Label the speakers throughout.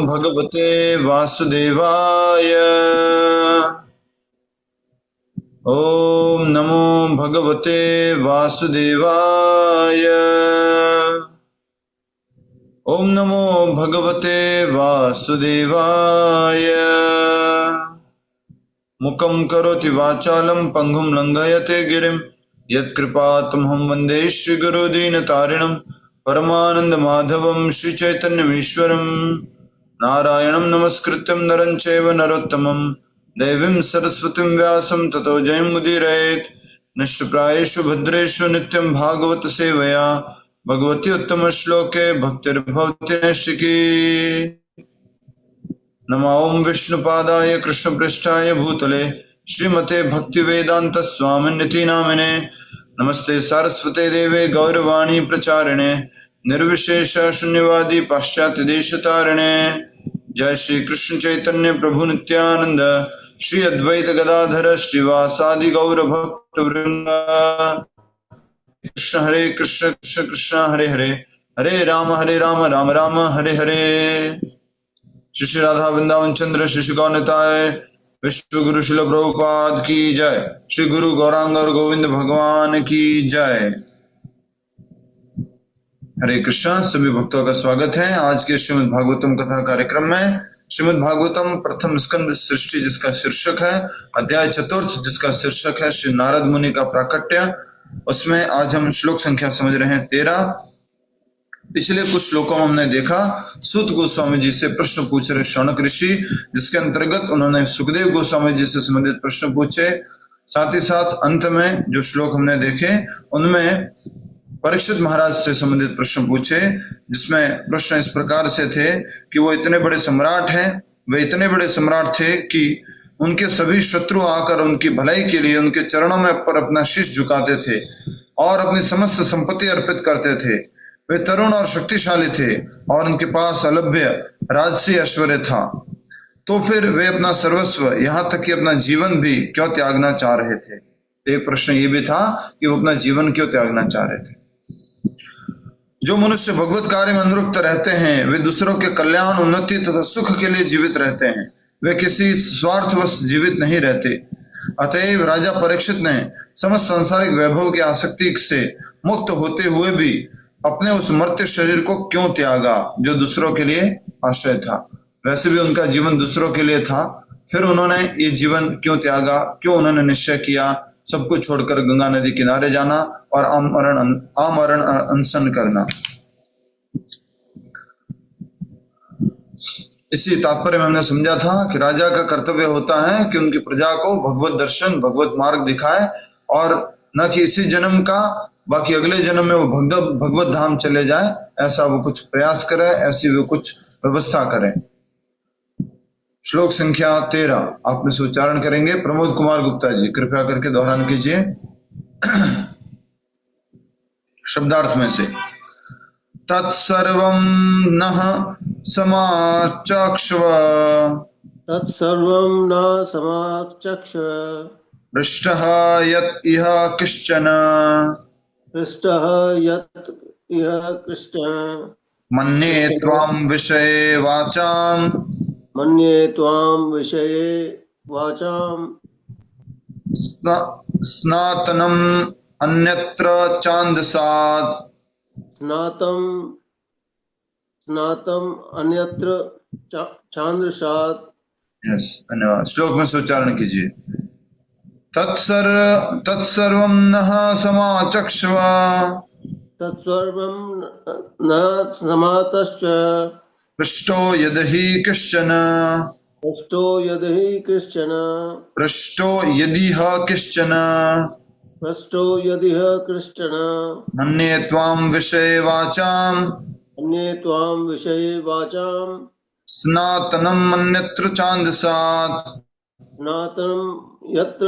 Speaker 1: भगवते वासुदेवाय। ओम नमो भगवते वासुदेवाय। ओम नमो भगवते वासुदेवाय। मुखं करोति वाचालं पंगुं लंघयते गिरिं यत्कृपातमहं वन्दे श्रीगुरुदीनतारिणं परमानंद माधवं श्रीचैतन्यमीश्वरं। नारायणं नमस्कृत्यं नरं चैव नरोत्तमं देवीं सरस्वतीं व्यासं ततो जयमुदीरयेत्। नष्टप्रायेषु भद्रेषु नित्यं भागवत सेवया भगवती उत्तम श्लोके भक्तिर्भवति नैष्टिकी। नमो ओं विष्णुपादाय कृष्णपृष्ठाय भूतले श्रीमते भक्तिवेदांत स्वामिनिति नामिने। नमस्ते सारस्वते देवे गौरवाणी प्रचारिणे निर्विशेष शून्यवादी पाश्चात्य देशतारिणे। जय श्री कृष्ण चैतन्य प्रभु नित्यानंद श्री अद्वैत गदाधर श्रीवासादि गौर भक्त वृंद। कृष्ण हरे कृष्ण कृष्ण कृष्ण हरे हरे, हरे राम राम राम हरे हरे। श्री श्री राधा वृंदावन चंद्र श्री गौरताय विश्व गुरु शिल प्रभुपाद की जय। श्री गुरु गौरांग और गोविंद भगवान की जय। हरे कृष्ण। सभी भक्तों का स्वागत है आज के श्रीमद् भागवतम कथा कार्यक्रम में। श्रीमद् भागवतम प्रथम स्कंद सृष्टि जिसका शीर्षक है, अध्याय चतुर्थ जिसका शीर्षक है श्री नारद मुनि का प्राकट्य, उसमें आज हम श्लोक संख्या समझ रहे हैं 13। पिछले कुछ श्लोकों में हमने देखा सूत गोस्वामी जी से प्रश्न पूछ रहे शौनक ऋषि, जिसके अंतर्गत उन्होंने सुखदेव गोस्वामी जी से संबंधित प्रश्न पूछे। साथ ही साथ अंत में जो श्लोक हमने देखे उनमें परीक्षित महाराज से संबंधित प्रश्न पूछे, जिसमें प्रश्न इस प्रकार से थे कि वो इतने बड़े सम्राट हैं, वे इतने बड़े सम्राट थे कि उनके सभी शत्रु आकर उनकी भलाई के लिए उनके चरणों में पर अपना शीश झुकाते थे और अपनी समस्त संपत्ति अर्पित करते थे। वे तरुण और शक्तिशाली थे और उनके पास अलभ्य राजसी ऐश्वर्य था, तो फिर वे अपना सर्वस्व यहाँ तक कि अपना जीवन भी क्यों त्यागना चाह रहे थे। एक प्रश्न ये भी था कि वो अपना जीवन क्यों त्यागना चाह रहे थे। जो मनुष्य भगवत कार्य में अनुरक्त रहते हैं वे दूसरों के कल्याण, उन्नति तथा सुख के लिए जीवित रहते हैं, वे किसी स्वार्थवश जीवित नहीं रहते। अतएव राजा परीक्षित ने समस्त सांसारिक वैभव की आसक्ति से मुक्त होते हुए भी अपने उस मर्त्य शरीर को क्यों त्यागा जो दूसरों के लिए आश्रय था। वैसे भी उनका जीवन दूसरों के लिए था, फिर उन्होंने ये जीवन क्यों त्यागा, क्यों उन्होंने निश्चय किया सब कुछ छोड़कर गंगा नदी किनारे जाना और आमरण अनशन करना। इसी तात्पर्य में हमने समझा था कि राजा का कर्तव्य होता है कि उनकी प्रजा को भगवत दर्शन, भगवत मार्ग दिखाए और न कि इसी जन्म का बाकी अगले जन्म में वो भगवत धाम चले जाए, ऐसा वो कुछ प्रयास करे, ऐसी वो कुछ व्यवस्था करें। श्लोक संख्या 13 आप में से उच्चारण करेंगे। प्रमोद कुमार गुप्ता जी कृपया करके दोहरान कीजिए शब्दार्थ में से। तत्सर्वं नः समाचक्ष्व
Speaker 2: तत्सर्वं न समाचक्ष्व
Speaker 1: पृष्टः यत् इह किश्चन
Speaker 2: पृष्टः यत् इह किश्चन
Speaker 1: मन्ये त्वां विषये वाचाम्
Speaker 2: मन्ये त्वां विषये वाचाम्
Speaker 1: स्नातनम् अन्यत्र चान्दसात्
Speaker 2: स्नातम् अन्यत्र चांद्रसात्।
Speaker 1: यस, धन्यवाद। श्लोक में से उच्चारण कीजिए। तत्सर्वं नः समाचक्ष्व
Speaker 2: तत्सर्वं न समातश्च
Speaker 1: पृष्टो यदहि कश्चन
Speaker 2: पृष्टो यदि कश्चन
Speaker 1: पृष्टो यदिह कश्चन
Speaker 2: पृष्टो यदिह कश्चन
Speaker 1: मन्ये त्वां विषये वाचाम्
Speaker 2: अन्ये त्वां विषये वाचाम्
Speaker 1: स्नातनम् अन्यत्र चान्दसात्
Speaker 2: स्नातनम् यत्र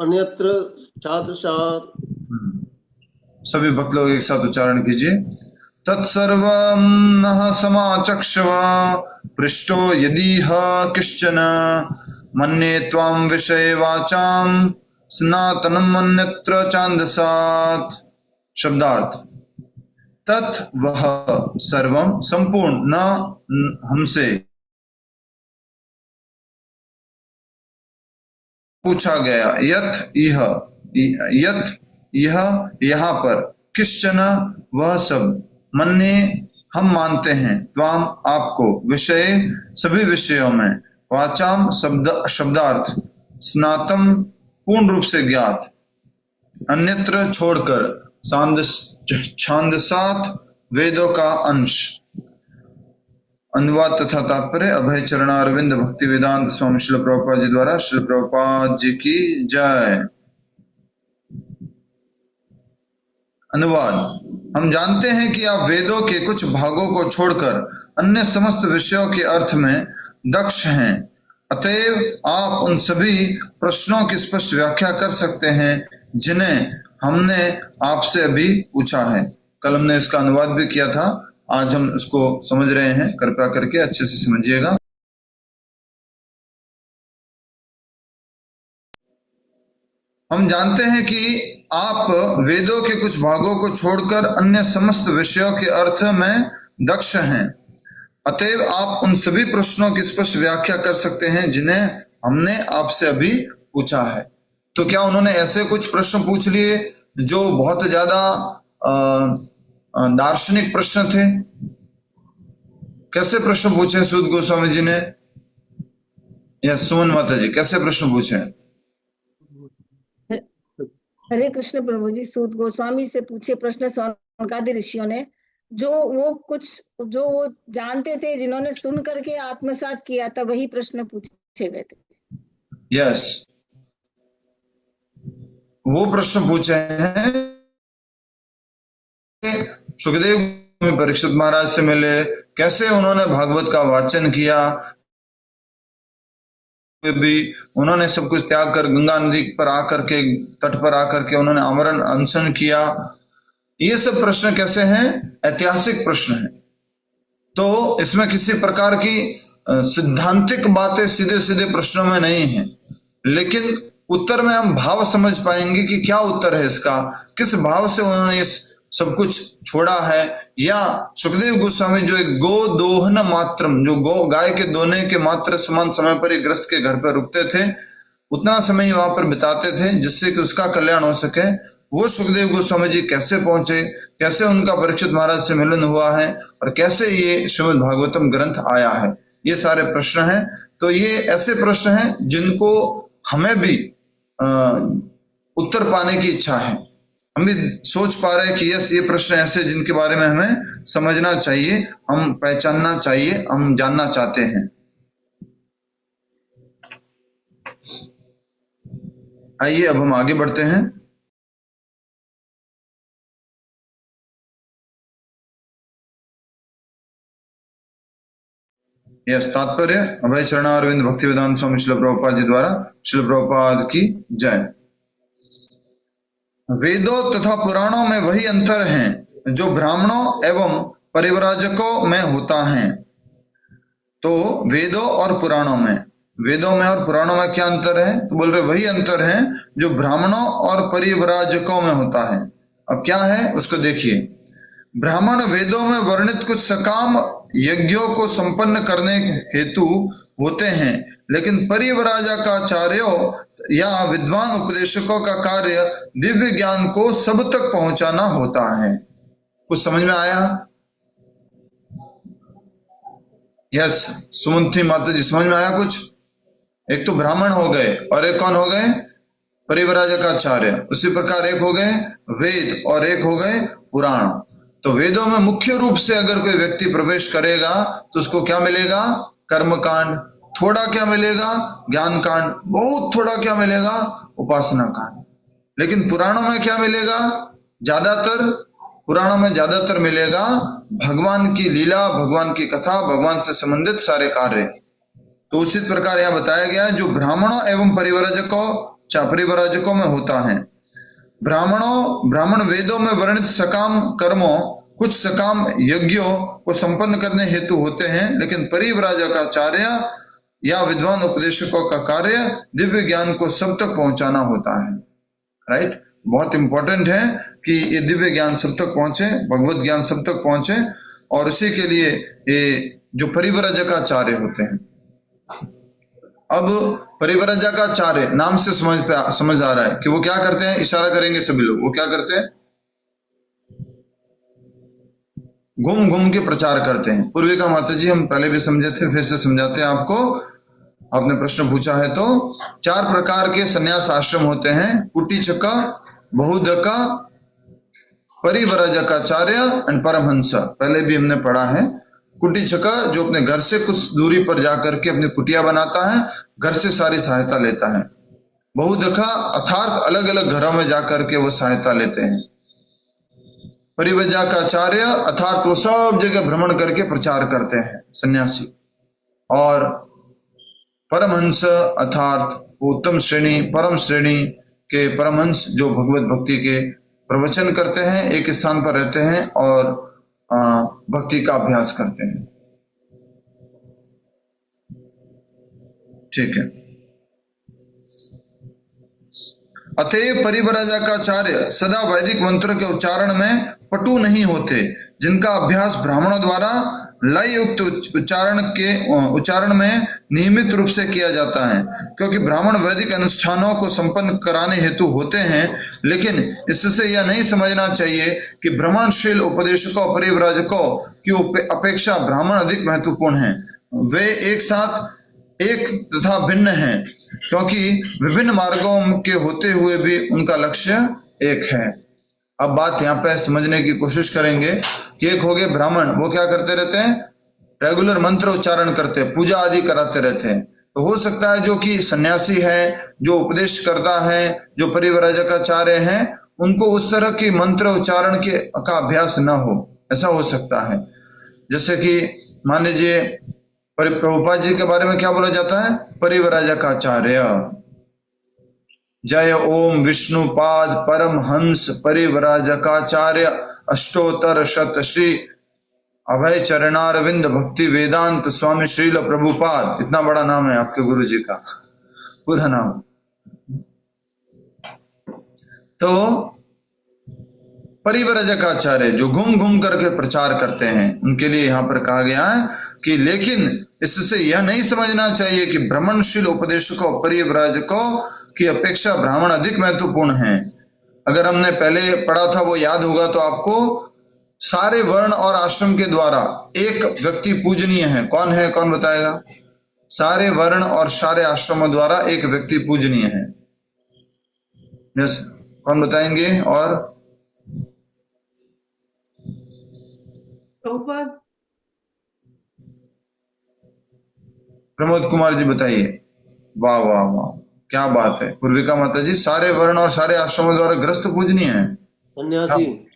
Speaker 2: अन्यत्र चादशात्।
Speaker 1: सभी भक्त लोग एक साथ उच्चारण कीजिए। तत्सर्वं नः समाचक्ष्व पृष्टो यदिह कश्चन मन्ये त्वां विषये वाचाम् स्नातनम् अन्यत्र चान्दसात्। शब्दार्थ। तत् वह सर्वम संपूर्ण न हमसे पूछा गया, यत यह यहाँ पर, किश्चन वह सब, मन्ये हम मानते हैं, त्वाम आपको, विषय सभी विषयों में, वाचाम शब्दार्थ, स्नातम पूर्ण रूप से ज्ञात, अन्यत्र छोड़कर, छांदसात वेदों का अंश। अनुवाद तथा तात्पर्य अभय चरणारविंद भक्ति वेदांत स्वामी श्रील प्रभुपाद जी द्वारा। श्रील प्रभुपाद जी की जय। अनुवाद। हम जानते हैं कि आप वेदों के कुछ भागों को छोड़कर अन्य समस्त विषयों के अर्थ में दक्ष हैं, अतएव आप उन सभी प्रश्नों की स्पष्ट व्याख्या कर सकते हैं जिन्हें हमने आपसे अभी पूछा है। कल हमने इसका अनुवाद भी किया था, आज हम इसको समझ रहे हैं, कृपया करके अच्छे से समझिएगा। हम जानते हैं कि आप वेदों के कुछ भागों को छोड़कर अन्य समस्त विषयों के अर्थ में दक्ष हैं, अतएव आप उन सभी प्रश्नों की स्पष्ट व्याख्या कर सकते हैं जिन्हें हमने आपसे अभी पूछा है। तो क्या उन्होंने ऐसे कुछ प्रश्न पूछ लिए जो बहुत ज्यादा दार्शनिक प्रश्न थे? कैसे प्रश्न पूछे सूत गोस्वामी जी ने या सुमन माता जी, कैसे प्रश्न पूछे?
Speaker 3: हरे कृष्ण प्रभु जी, सूत गोस्वामी से पूछे प्रश्न सौनकादि ऋषियों ने, जो वो जानते थे, जिन्होंने सुन करके आत्मसात किया था, वही प्रश्न पूछे गए थे।
Speaker 1: यस, वो प्रश्न पूछे हैं। सुखदेव में परीक्षित महाराज से मिले, कैसे उन्होंने भागवत का वाचन किया, भी उन्होंने सब कुछ त्याग कर गंगा नदी पर आकर के, तट पर आकर के उन्होंने आमरण अनशन किया। ये सब प्रश्न कैसे हैं? ऐतिहासिक प्रश्न हैं। तो इसमें किसी प्रकार की सिद्धांतिक बातें सीधे सीधे प्रश्नों में नहीं है, लेकिन उत्तर में हम भाव समझ पाएंगे कि क्या उत्तर है इसका, किस भाव से उन्होंने इस सब कुछ छोड़ा है। या सुखदेव गोस्वामी जो एक गो दोहन मात्रम, जो गाय के दोने के मात्र समान समय पर एक ग्रस्त के घर पर रुकते थे, उतना समय ही वहां पर बिताते थे जिससे कि उसका कल्याण हो सके, वो सुखदेव गोस्वामी जी कैसे पहुंचे, कैसे उनका परीक्षित महाराज से मिलन हुआ है और कैसे ये श्रीमद् भागवतम ग्रंथ आया है, ये सारे प्रश्न हैं। तो ये ऐसे प्रश्न हैं जिनको हमें भी उत्तर पाने की इच्छा है। हम भी सोच पा रहे हैं कि यस, ये प्रश्न ऐसे जिनके बारे में हमें समझना चाहिए, हम पहचानना चाहिए, हम जानना चाहते हैं। आइए अब हम आगे बढ़ते हैं। यस, तात्पर्य अभय चरणारविंद भक्ति वेदांत स्वामी श्रील प्रभुपाद जी द्वारा। श्रील प्रभुपाद की जय। वेदों तथा पुराणों में वही अंतर है जो ब्राह्मणों एवं परिव्राजकों में होता है। तो वेदों और पुराणों और पुराणों में क्या अंतर है? तो बोल रहे वही अंतर है जो ब्राह्मणों और परिव्राजकों में होता है। अब क्या है उसको देखिए। ब्राह्मण वेदों में वर्णित कुछ सकाम यज्ञों को संपन्न करने हेतु होते हैं, लेकिन परिव्राजकाचार्यों या विद्वान उपदेशकों का कार्य दिव्य ज्ञान को सब तक पहुंचाना होता है। कुछ समझ में आया? यस, सुमंती माता जी, समझ में आया कुछ? एक तो ब्राह्मण हो गए और एक कौन हो गए? परिव्राजकाचार्य। उसी प्रकार एक हो गए वेद और एक हो गए पुराण। तो वेदों में मुख्य रूप से अगर कोई व्यक्ति प्रवेश करेगा तो उसको क्या मिलेगा? कर्मकांड। थोड़ा क्या मिलेगा? ज्ञान कांड। बहुत थोड़ा क्या मिलेगा? उपासना कांड। लेकिन पुराणों में क्या मिलेगा? पुराणों में ज्यादातर मिलेगा भगवान की लीला, भगवान की कथा, भगवान से संबंधित सारे कार्य। तो उसी प्रकार यहाँ बताया गया है जो ब्राह्मणों एवं परिव्राजकों में होता है। ब्राह्मण वेदों में वर्णित सकाम कर्मों, कुछ सकाम यज्ञों को संपन्न करने हेतु होते हैं, लेकिन परिव्राजकाचार्य या विद्वान उपदेशकों का कार्य दिव्य ज्ञान को सब तक पहुंचाना होता है। राइट, बहुत इंपॉर्टेंट है कि ये दिव्य ज्ञान सब तक पहुंचे, भगवत ज्ञान सब तक पहुंचे, और उसी के लिए ये जो परिव्राजकाचार्य होते हैं। अब परिव्राजकाचार्य नाम से समझ आ रहा है कि वो क्या करते हैं, इशारा करेंगे सभी लोग, वो क्या करते हैं, घूम घूम के प्रचार करते हैं। पूर्विका माता जी हम पहले भी समझे थे, फिर से समझाते हैं आपको, आपने प्रश्न पूछा है तो। 4 प्रकार के संन्यास आश्रम होते हैं, कुटीचका, बहुदका, परिव्राजकाचार्य एंड परमहंस। पहले भी हमने पढ़ा है। कुटीचका जो अपने घर से कुछ दूरी पर जाकर के अपनी कुटिया बनाता है, घर से सारी सहायता लेता है। बहुदका अर्थात अलग अलग घरों में जाकर के वो सहायता लेते हैं। परिव्राजकाचार्य अर्थात वो सब जगह भ्रमण करके प्रचार करते हैं सन्यासी। और परमहंस अर्थात उत्तम श्रेणी, परम श्रेणी के परमहंस जो भगवत भक्ति के प्रवचन करते हैं, एक स्थान पर रहते हैं और भक्ति का अभ्यास करते हैं। ठीक है। अतएव परिव्राजकाचार्य सदा वैदिक मंत्र के उच्चारण में पटु नहीं होते, जिनका अभ्यास ब्राह्मणों द्वारा लय युक्त उच्चारण में नियमित रूप से किया जाता है, क्योंकि ब्राह्मण वैदिक अनुष्ठानों को संपन्न कराने हेतु होते हैं। लेकिन इससे यह नहीं समझना चाहिए कि भ्रमणशील उपदेशकों परिव्राजकों की अपेक्षा ब्राह्मण अधिक महत्वपूर्ण हैं। वे एक साथ एक तथा भिन्न हैं, क्योंकि विभिन्न मार्गों के होते हुए भी उनका लक्ष्य एक है। अब बात यहाँ पे समझने की कोशिश करेंगे कि एक हो गए ब्राह्मण, वो क्या करते रहते हैं, रेगुलर मंत्र उच्चारण करते हैं, पूजा आदि कराते रहते हैं। तो हो सकता है जो कि सन्यासी है, जो उपदेश करता है, जो परिव्राजकाचार्य हैं, उनको उस तरह की मंत्र उच्चारण का अभ्यास न हो, ऐसा हो सकता है। जैसे कि मान लीजिए प्रभुपाद जी के बारे में क्या बोला जाता है, परिव्राजकाचार्य, जय ओम विष्णुपाद परमहंस परिव्राजकाचार्य अष्टोत्तर शत श्री अभय चरणारविंद भक्ति वेदांत स्वामी श्रील प्रभुपाद। इतना बड़ा नाम है आपके गुरु जी का, पूरा नाम। तो परिव्राजकाचार्य जो घूम घूम करके प्रचार करते हैं, उनके लिए यहां पर कहा गया है कि लेकिन इससे यह नहीं समझना चाहिए कि भ्रमणशील उपदेशकों परिव्राजकों की अपेक्षा ब्राह्मण अधिक महत्वपूर्ण हैं। अगर हमने पहले पढ़ा था वो याद होगा तो आपको, सारे वर्ण और आश्रम के द्वारा एक व्यक्ति पूजनीय है। कौन है, कौन बताएगा? सारे वर्ण और सारे आश्रमों द्वारा एक व्यक्ति पूजनीय है। यस, कौन बताएंगे? और प्रमोद कुमार जी बताइए। वाह वाह वाह, क्या बात है। पूर्विका माता जी, सारे वर्ण और सारे आश्रमों द्वारा ग्रस्त पूजनीय है।
Speaker 2: सन्यासी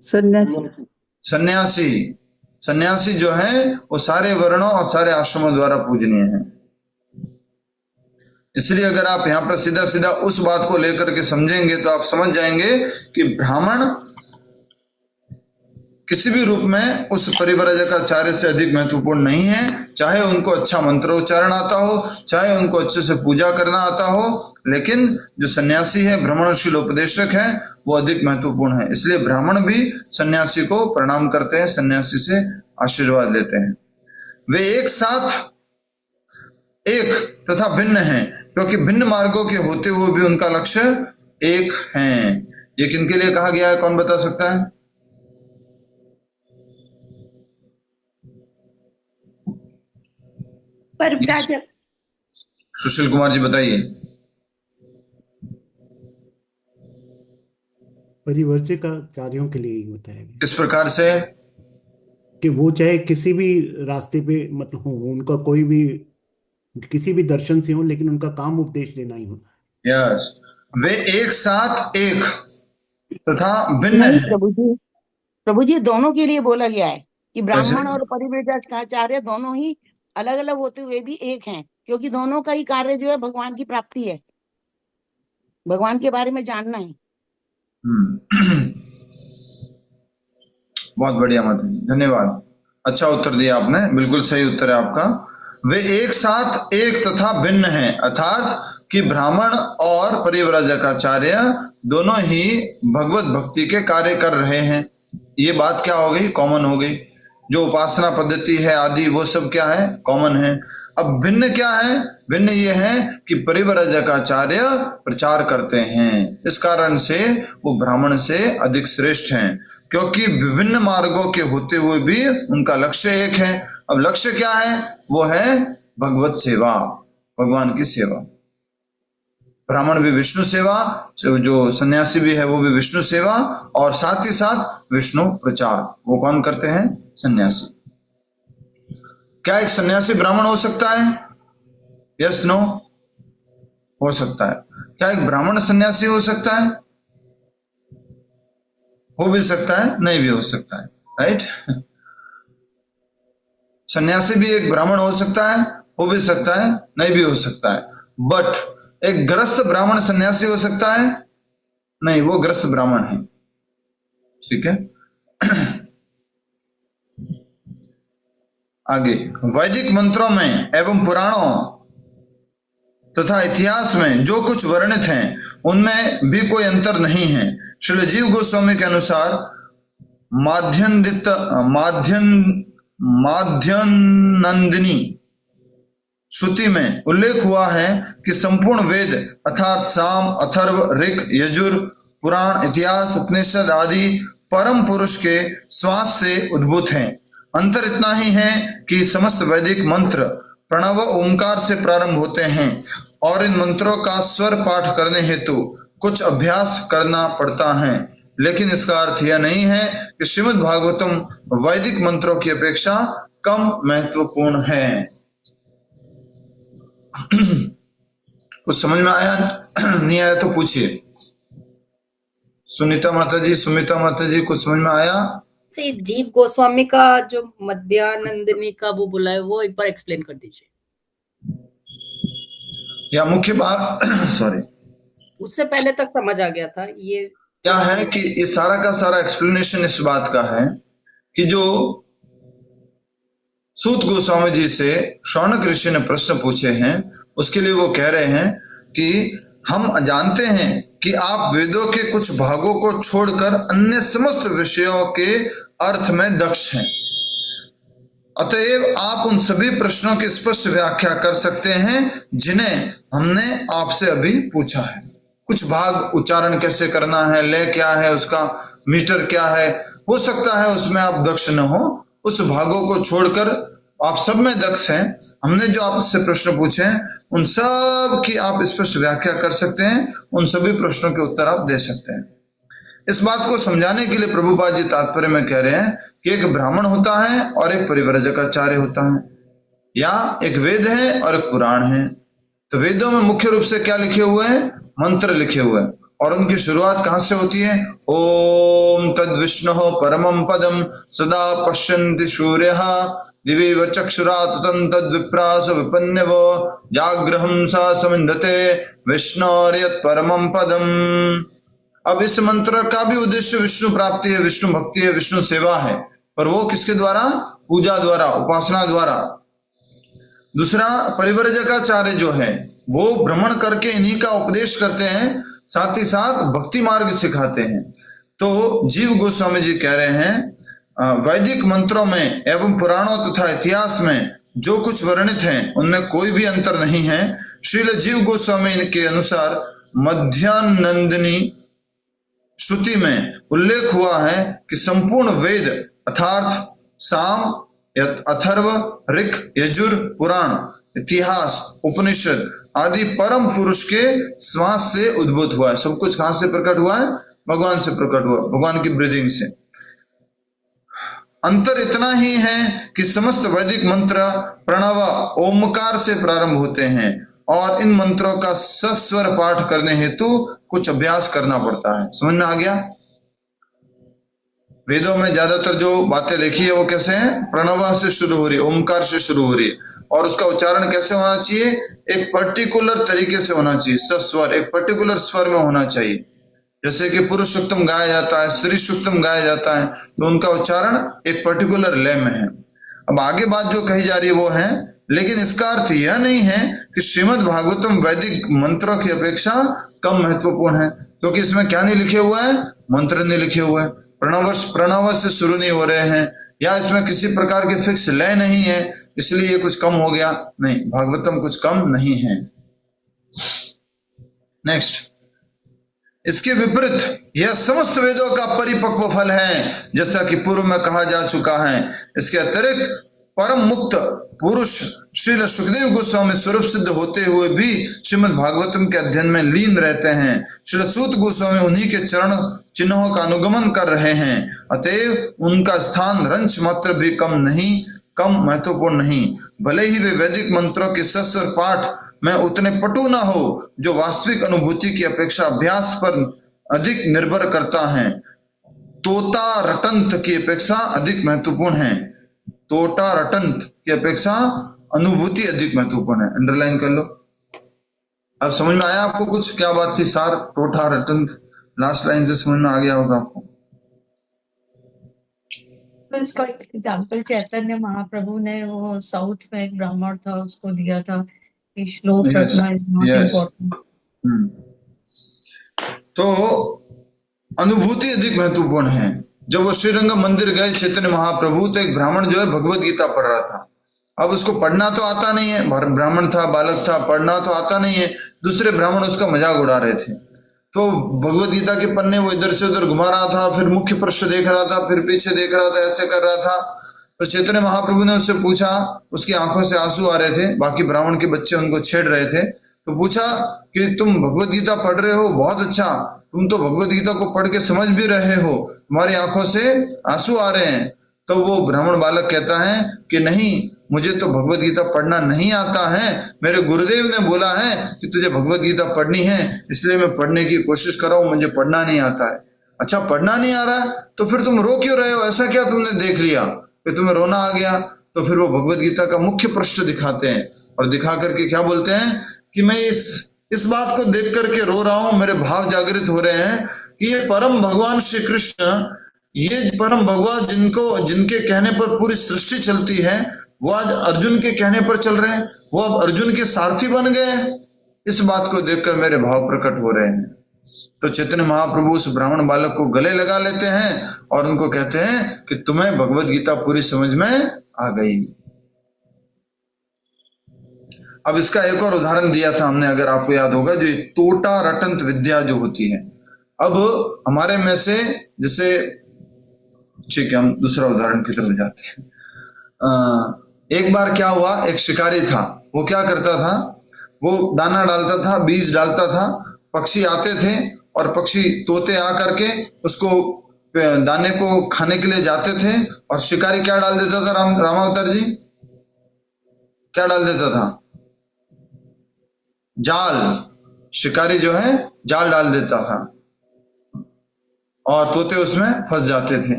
Speaker 3: सन्यासी
Speaker 1: सन्यासी सन्यासी जो है वो सारे वर्णों और सारे आश्रमों द्वारा पूजनीय है। इसलिए अगर आप यहाँ पर सीधा सीधा उस बात को लेकर के समझेंगे तो आप समझ जाएंगे कि ब्राह्मण किसी भी रूप में उस परिव्राजकाचार्य से अधिक महत्वपूर्ण नहीं है। चाहे उनको अच्छा मंत्र उच्चारण आता हो, चाहे उनको अच्छे से पूजा करना आता हो, लेकिन जो सन्यासी है, भ्रमणशील उपदेशक है, वो अधिक महत्वपूर्ण है। इसलिए ब्राह्मण भी सन्यासी को प्रणाम करते हैं, सन्यासी से आशीर्वाद लेते हैं। वे एक साथ एक तथा भिन्न हैं, क्योंकि भिन्न मार्गों के होते हुए भी उनका लक्ष्य एक है। ये किनके लिए कहा गया है, कौन बता सकता है?
Speaker 3: परिव्राजक।
Speaker 1: सुशील कुमार जी बताइए।
Speaker 4: परिव्राजकाचार्यों के लिए ही बताया गया।
Speaker 1: किस प्रकार से?
Speaker 4: कि वो चाहे किसी भी रास्ते पे मतलब हो, उनका कोई भी किसी भी दर्शन से हो, लेकिन उनका काम उपदेश देना ही होता है।
Speaker 1: यस, वे एक साथ एक तथा भिन्न है।
Speaker 5: प्रभु जी दोनों के लिए बोला गया है कि ब्राह्मण और परिव्राजकाचार्य दोनों ही अलग अलग होते हुए भी एक हैं, क्योंकि दोनों का ही कार्य जो है भगवान की प्राप्ति है, भगवान के बारे में जानना है।
Speaker 1: बहुत बढ़िया माता जी, धन्यवाद। अच्छा उत्तर दिया आपने, बिल्कुल सही उत्तर है आपका। वे एक साथ एक तथा भिन्न हैं, अर्थात कि ब्राह्मण और परिव्राजकाचार्य दोनों ही भगवत भक्ति के कार्य कर रहे हैं। ये बात क्या हो गई? कॉमन हो गई। जो उपासना पद्धति है आदि वो सब क्या है, कॉमन है। अब भिन्न क्या है, भिन्न ये है कि परिव्राजकाचार्य प्रचार करते हैं, इस कारण से वो ब्राह्मण से अधिक श्रेष्ठ हैं, क्योंकि विभिन्न मार्गों के होते हुए भी उनका लक्ष्य एक है। अब लक्ष्य क्या है, वो है भगवत सेवा, भगवान की सेवा। ब्राह्मण भी विष्णु सेवा, जो सन्यासी भी है वो भी विष्णु सेवा, और साथ ही साथ विष्णु प्रचार वो कौन करते हैं, सन्यासी। क्या एक सन्यासी ब्राह्मण हो सकता है, यस नो, हो सकता है। क्या एक ब्राह्मण सन्यासी हो सकता है, हो भी सकता है, नहीं भी हो सकता है, राइट। सन्यासी भी एक ब्राह्मण हो सकता है, हो भी सकता है, नहीं भी हो सकता है। बट एक गृहस्थ ब्राह्मण सन्यासी हो सकता है, नहीं, वो गृहस्थ ब्राह्मण है, ठीक है। आगे, वैदिक मंत्रों में एवं पुराणों तथा इतिहास में जो कुछ वर्णित हैं उनमें भी कोई अंतर नहीं है। श्री जीव गोस्वामी के अनुसार माध्यनंदिनी श्रुति में उल्लेख हुआ है कि संपूर्ण वेद अर्थात साम, अथर्व, ऋक, यजुर, पुराण, इतिहास, उपनिषद आदि परम पुरुष के श्वास से उद्भूत हैं। अंतर इतना ही है कि समस्त वैदिक मंत्र प्रणव ओंकार से प्रारंभ होते हैं और इन मंत्रों का स्वर पाठ करने हेतु कुछ अभ्यास करना पड़ता है, लेकिन इसका अर्थ यह नहीं है कि श्रीमद् भागवतम वैदिक मंत्रों की अपेक्षा कम महत्वपूर्ण है। कुछ समझ में आया, नहीं आया तो पूछिए। सुनीता माता जी, सुमिता माता जी, कुछ समझ में आया?
Speaker 6: जीव गोस्वामी का जो मध्यानंदिनी का वो बोला है वो एक बार एक्सप्लेन कर दीजिए।
Speaker 1: या मुख्य बात सॉरी,
Speaker 6: उससे पहले तक समझ आ गया था। ये
Speaker 1: क्या है कि ये सारा का सारा एक्सप्लेनेशन इस बात का है कि जो सूत गोस्वामी जी से शौनक ऋषि ने प्रश्न पूछे हैं उसके लिए वो कह रहे हैं कि हम जानते हैं कि आप वेदों के कुछ भागों को छोड़कर अन्य समस्त विषयों के अर्थ में दक्ष हैं, अतएव आप उन सभी प्रश्नों की स्पष्ट व्याख्या कर सकते हैं जिन्हें हमने आपसे अभी पूछा है। कुछ भाग उच्चारण कैसे करना है, लय क्या है, उसका मीटर क्या है, हो सकता है उसमें आप दक्ष न हो, उस भागों को छोड़कर आप सब में दक्ष हैं। हमने जो आपसे प्रश्न पूछे हैं उन सब की आप स्पष्ट व्याख्या कर सकते हैं, उन सभी प्रश्नों के उत्तर आप दे सकते हैं। इस बात को समझाने के लिए प्रभुपाद जी तात्पर्य में कह रहे हैं कि एक ब्राह्मण होता है और एक परिव्राजकाचार्य होता है, या एक वेद है और एक पुराण है। तो वेदों में मुख्य रूप से क्या लिखे हुए हैं, मंत्र लिखे हुए हैं, और उनकी शुरुआत कहां से होती है, ओम तद विष्णु परमं पदम सदा पश्यन्ति सूर्यः दिवीव चक्षुरा ततं तद विप्रास विपन्यव जाग्रहं सा समिन्धते विष्णोर्यत् परमं पदम। अब इस मंत्र का भी उद्देश्य विष्णु प्राप्ति है, विष्णु भक्ति है, विष्णु सेवा है, पर वो किसके द्वारा, पूजा द्वारा, उपासना द्वारा। दूसरा, परिव्राजकाचार्य जो है वो भ्रमण करके इन्हीं का उपदेश करते हैं, साथ ही साथ भक्ति मार्ग सिखाते हैं। तो जीव गोस्वामी जी कह रहे हैं वैदिक मंत्रों में एवं पुराणों तथा इतिहास में जो कुछ वर्णित है उनमें कोई भी अंतर नहीं है। श्रील जीव गोस्वामी के अनुसार मध्यानंदिनी श्रुति में उल्लेख हुआ है कि संपूर्ण वेद अर्थात साम, अथर्व, ऋक, यजुर, पुराण, इतिहास, उपनिषद आदि परम पुरुष के श्वास से उद्भूत हुआ है। सब कुछ कहां से प्रकट हुआ है, भगवान से प्रकट हुआ, भगवान की ब्रीदिंग से। अंतर इतना ही है कि समस्त वैदिक मंत्र प्रणव ओमकार से प्रारंभ होते हैं और इन मंत्रों का सस्वर पाठ करने हेतु कुछ अभ्यास करना पड़ता है। समझ में आ गया? वेदों में ज्यादातर जो बातें लिखी है वो कैसे हैं, प्रणव से शुरू हो रही है, ओमकार से शुरू हो रही है, और उसका उच्चारण कैसे होना चाहिए, एक पर्टिकुलर तरीके से होना चाहिए, सस्वर एक पर्टिकुलर स्वर में होना चाहिए। जैसे कि पुरुष सूक्तम गाया जाता है, स्त्री सूक्तम गाया जाता है, तो उनका उच्चारण एक पर्टिकुलर लय में है। अब आगे बात जो कही जा रही है वो है, लेकिन इसका अर्थ यह नहीं है कि श्रीमद् भागवतम वैदिक मंत्रों की अपेक्षा कम महत्वपूर्ण है, क्योंकि इसमें क्या नहीं लिखे हुआ है, मंत्र नहीं लिखे हुए हैं। प्रणव से शुरू नहीं हो रहे हैं, या इसमें किसी प्रकार के फिक्स लय नहीं है इसलिए ये कुछ कम हो गया, नहीं, भागवतम कुछ कम नहीं है। नेक्स्ट, इसके विपरीत यह समस्त वेदों का परिपक्व फल है, जैसा कि पूर्व में कहा जा चुका है। इसके अतिरिक्त परम मुक्त पुरुष श्रील सुखदेव गोस्वामी स्वरूप सिद्ध होते हुए भी श्रीमद् भागवतम के अध्ययन में लीन रहते हैं। श्रील सूत गोस्वामी उन्हीं के चरण चिन्हों का अनुगमन कर रहे हैं, अतएव उनका स्थान रंच मात्र भी कम महत्वपूर्ण नहीं। भले ही वे वैदिक मंत्रों के सस्वर पाठ में उतने पटु न हो जो वास्तविक अनुभूति की अपेक्षा अभ्यास पर अधिक निर्भर करता है, तोता रटंत की अपेक्षा अधिक महत्वपूर्ण है। तोटा रटंत की अपेक्षा अनुभूति अधिक महत्वपूर्ण है। अंडरलाइन कर लो। अब समझ में आया आपको कुछ क्या बात थी? सार टोटा रटंत लास्ट लाइन से समझ में आ गया होगा आपको।
Speaker 7: तो इसका एक एग्जाम्पल चैतन्य महाप्रभु ने वो साउथ में एक ब्राह्मण था उसको दिया था कि श्लोक रटना इज नॉट इम्पोर्टेंट।
Speaker 1: तो अनुभूति अधिक महत्वपूर्ण है। जब वो श्रीरंग मंदिर गए चैतन्य महाप्रभु, तो एक ब्राह्मण जो है भगवत गीता पढ़ रहा था। अब उसको पढ़ना तो आता नहीं है, ब्राह्मण था, बालक था, पढ़ना तो आता नहीं है। दूसरे ब्राह्मण उसका मजाक उड़ा रहे थे, तो भगवत गीता के पन्ने वो इधर से उधर घुमा रहा था, फिर मुख्य पृष्ठ देख रहा था, फिर पीछे देख रहा था, ऐसे कर रहा था। तो चैतन्य महाप्रभु ने उससे पूछा, उसकी आंखों से आंसू आ रहे थे, बाकी ब्राह्मण के बच्चे उनको छेड़ रहे थे, तो पूछा कि तुम भगवत गीता पढ़ रहे हो, बहुत अच्छा, तुम तो भगवत गीता को पढ़ के समझ भी रहे हो, तुम्हारी आंखों से आंसू आ रहे हैं। तो वो ब्राह्मण बालक कहता है कि नहीं, मुझे तो भगवत गीता पढ़ना नहीं आता है, मेरे गुरुदेव ने बोला है कि तुझे भगवत गीता पढ़नी है, इसलिए मैं पढ़ने की कोशिश कर रहा हूं, मुझे पढ़ना नहीं आता है। अच्छा, पढ़ना नहीं आ रहा है तो फिर तुम रो क्यों रहे हो? ऐसा क्या तुमने देख लिया कि तुम्हें रोना आ गया? तो फिर वो भगवत गीता का मुख्य पृष्ठ दिखाते हैं और दिखा करके क्या बोलते हैं कि मैं इस बात को देख करके रो रहा हूं, मेरे भाव जागृत हो रहे हैं कि ये परम भगवान श्री कृष्ण, ये परम भगवान जिनके कहने पर पूरी सृष्टि चलती है, वो आज अर्जुन के कहने पर चल रहे हैं, वो अब अर्जुन के सारथी बन गए। इस बात को देखकर मेरे भाव प्रकट हो रहे हैं। तो चैतन्य महाप्रभु उस ब्राह्मण बालक को गले लगा लेते हैं और उनको कहते हैं कि तुम्हें भगवत गीता पूरी समझ में आ गई। अब इसका एक और उदाहरण दिया था हमने, अगर आपको याद होगा, जो तोटा रटंत विद्या जो होती है। अब हमारे में से जैसे, ठीक है, हम दूसरा उदाहरण की तरफ जाते हैं। एक बार क्या हुआ, एक शिकारी था, वो क्या करता था, वो दाना डालता था, बीज डालता था, पक्षी आते थे और पक्षी तोते आकर के उसको दाने को खाने के लिए जाते थे, और शिकारी क्या डाल देता था? रामावतार जी क्या डाल देता था? जाल। शिकारी जो है जाल डाल देता था और तोते उसमें फंस जाते थे।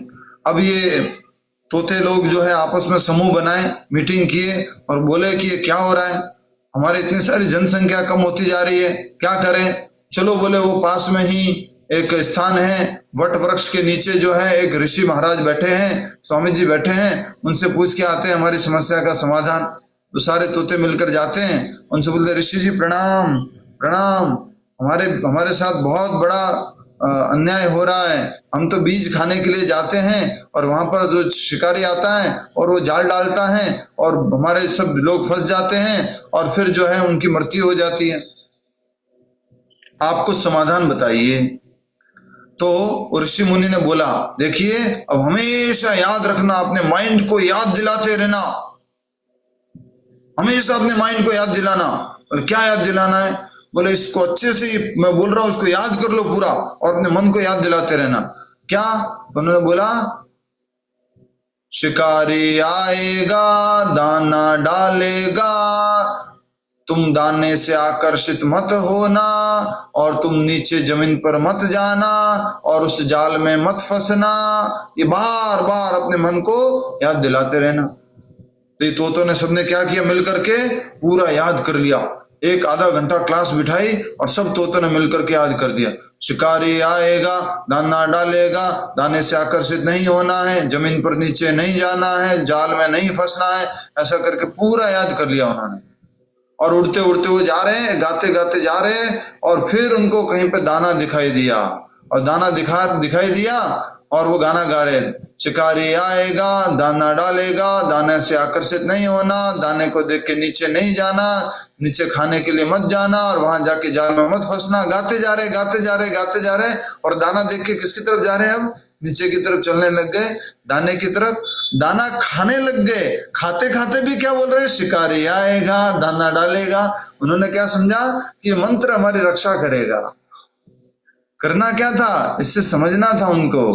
Speaker 1: अब ये तोते लोग जो है आपस में समूह बनाए, मीटिंग किए और बोले कि ये क्या हो रहा है, हमारी इतनी सारी जनसंख्या कम होती जा रही है, क्या करें? चलो, बोले वो पास में ही एक स्थान है, वट वृक्ष के नीचे जो है एक ऋषि महाराज बैठे हैं, स्वामी जी बैठे हैं, उनसे पूछ के आते हैं हमारी समस्या का समाधान। तो सारे तोते मिलकर जाते हैं, उनसे बोलते, ऋषि जी प्रणाम प्रणाम, हमारे साथ बहुत बड़ा अन्याय हो रहा है, हम तो बीज खाने के लिए जाते हैं और वहां पर जो शिकारी आता है और वो जाल डालता है और हमारे सब लोग फंस जाते हैं और फिर जो है उनकी मृत्यु हो जाती है, आप कुछ समाधान बताइए। तो ऋषि मुनि ने बोला, देखिए, अब हमेशा याद रखना, अपने माइंड को याद दिलाते रहना, हमेशा अपने माइंड को याद दिलाना। और क्या याद दिलाना है? बोले, इसको अच्छे से, मैं बोल रहा हूं, इसको याद कर लो पूरा और अपने मन को याद दिलाते रहना। क्या? तो उन्होंने बोला, शिकारी आएगा, दाना डालेगा, तुम दाने से आकर्षित मत होना और तुम नीचे जमीन पर मत जाना और उस जाल में मत फंसना। ये बार बार अपने मन को याद दिलाते रहना। तो ये तोतों ने सबने क्या किया, मिलकर के पूरा याद कर लिया। एक आधा घंटा क्लास बिठाई और सब तोतों ने मिलकर के याद कर दिया, शिकारी आएगा, दाना डालेगा, दाने से आकर्षित नहीं होना है, जमीन पर नीचे नहीं जाना है, जाल में नहीं फंसना है, ऐसा करके पूरा याद कर लिया उन्होंने। और उड़ते उड़ते वो जा रहे हैं, गाते गाते जा रहे हैं और फिर उनको कहीं पे दाना दिखाई दिया और दाना दिखाई दिया और वो गाना गा रहे, शिकारी आएगा दाना डालेगा, दाने से आकर्षित नहीं होना, दाने को देख के नीचे नहीं जाना, नीचे खाने के लिए मत जाना और वहां जाके जाल में मत फंसना। गाते जा रहे गाते जा रहे गाते जा रहे, और दाना देख के किसकी तरफ जा रहे हैं? अब नीचे की तरफ चलने लग गए, दाने की तरफ। दाना खाने लग गए, खाते खाते भी क्या बोल रहे हैं? शिकारी आएगा दाना डालेगा। उन्होंने क्या समझा कि मंत्र हमारी रक्षा करेगा। करना क्या था? इससे समझना था उनको।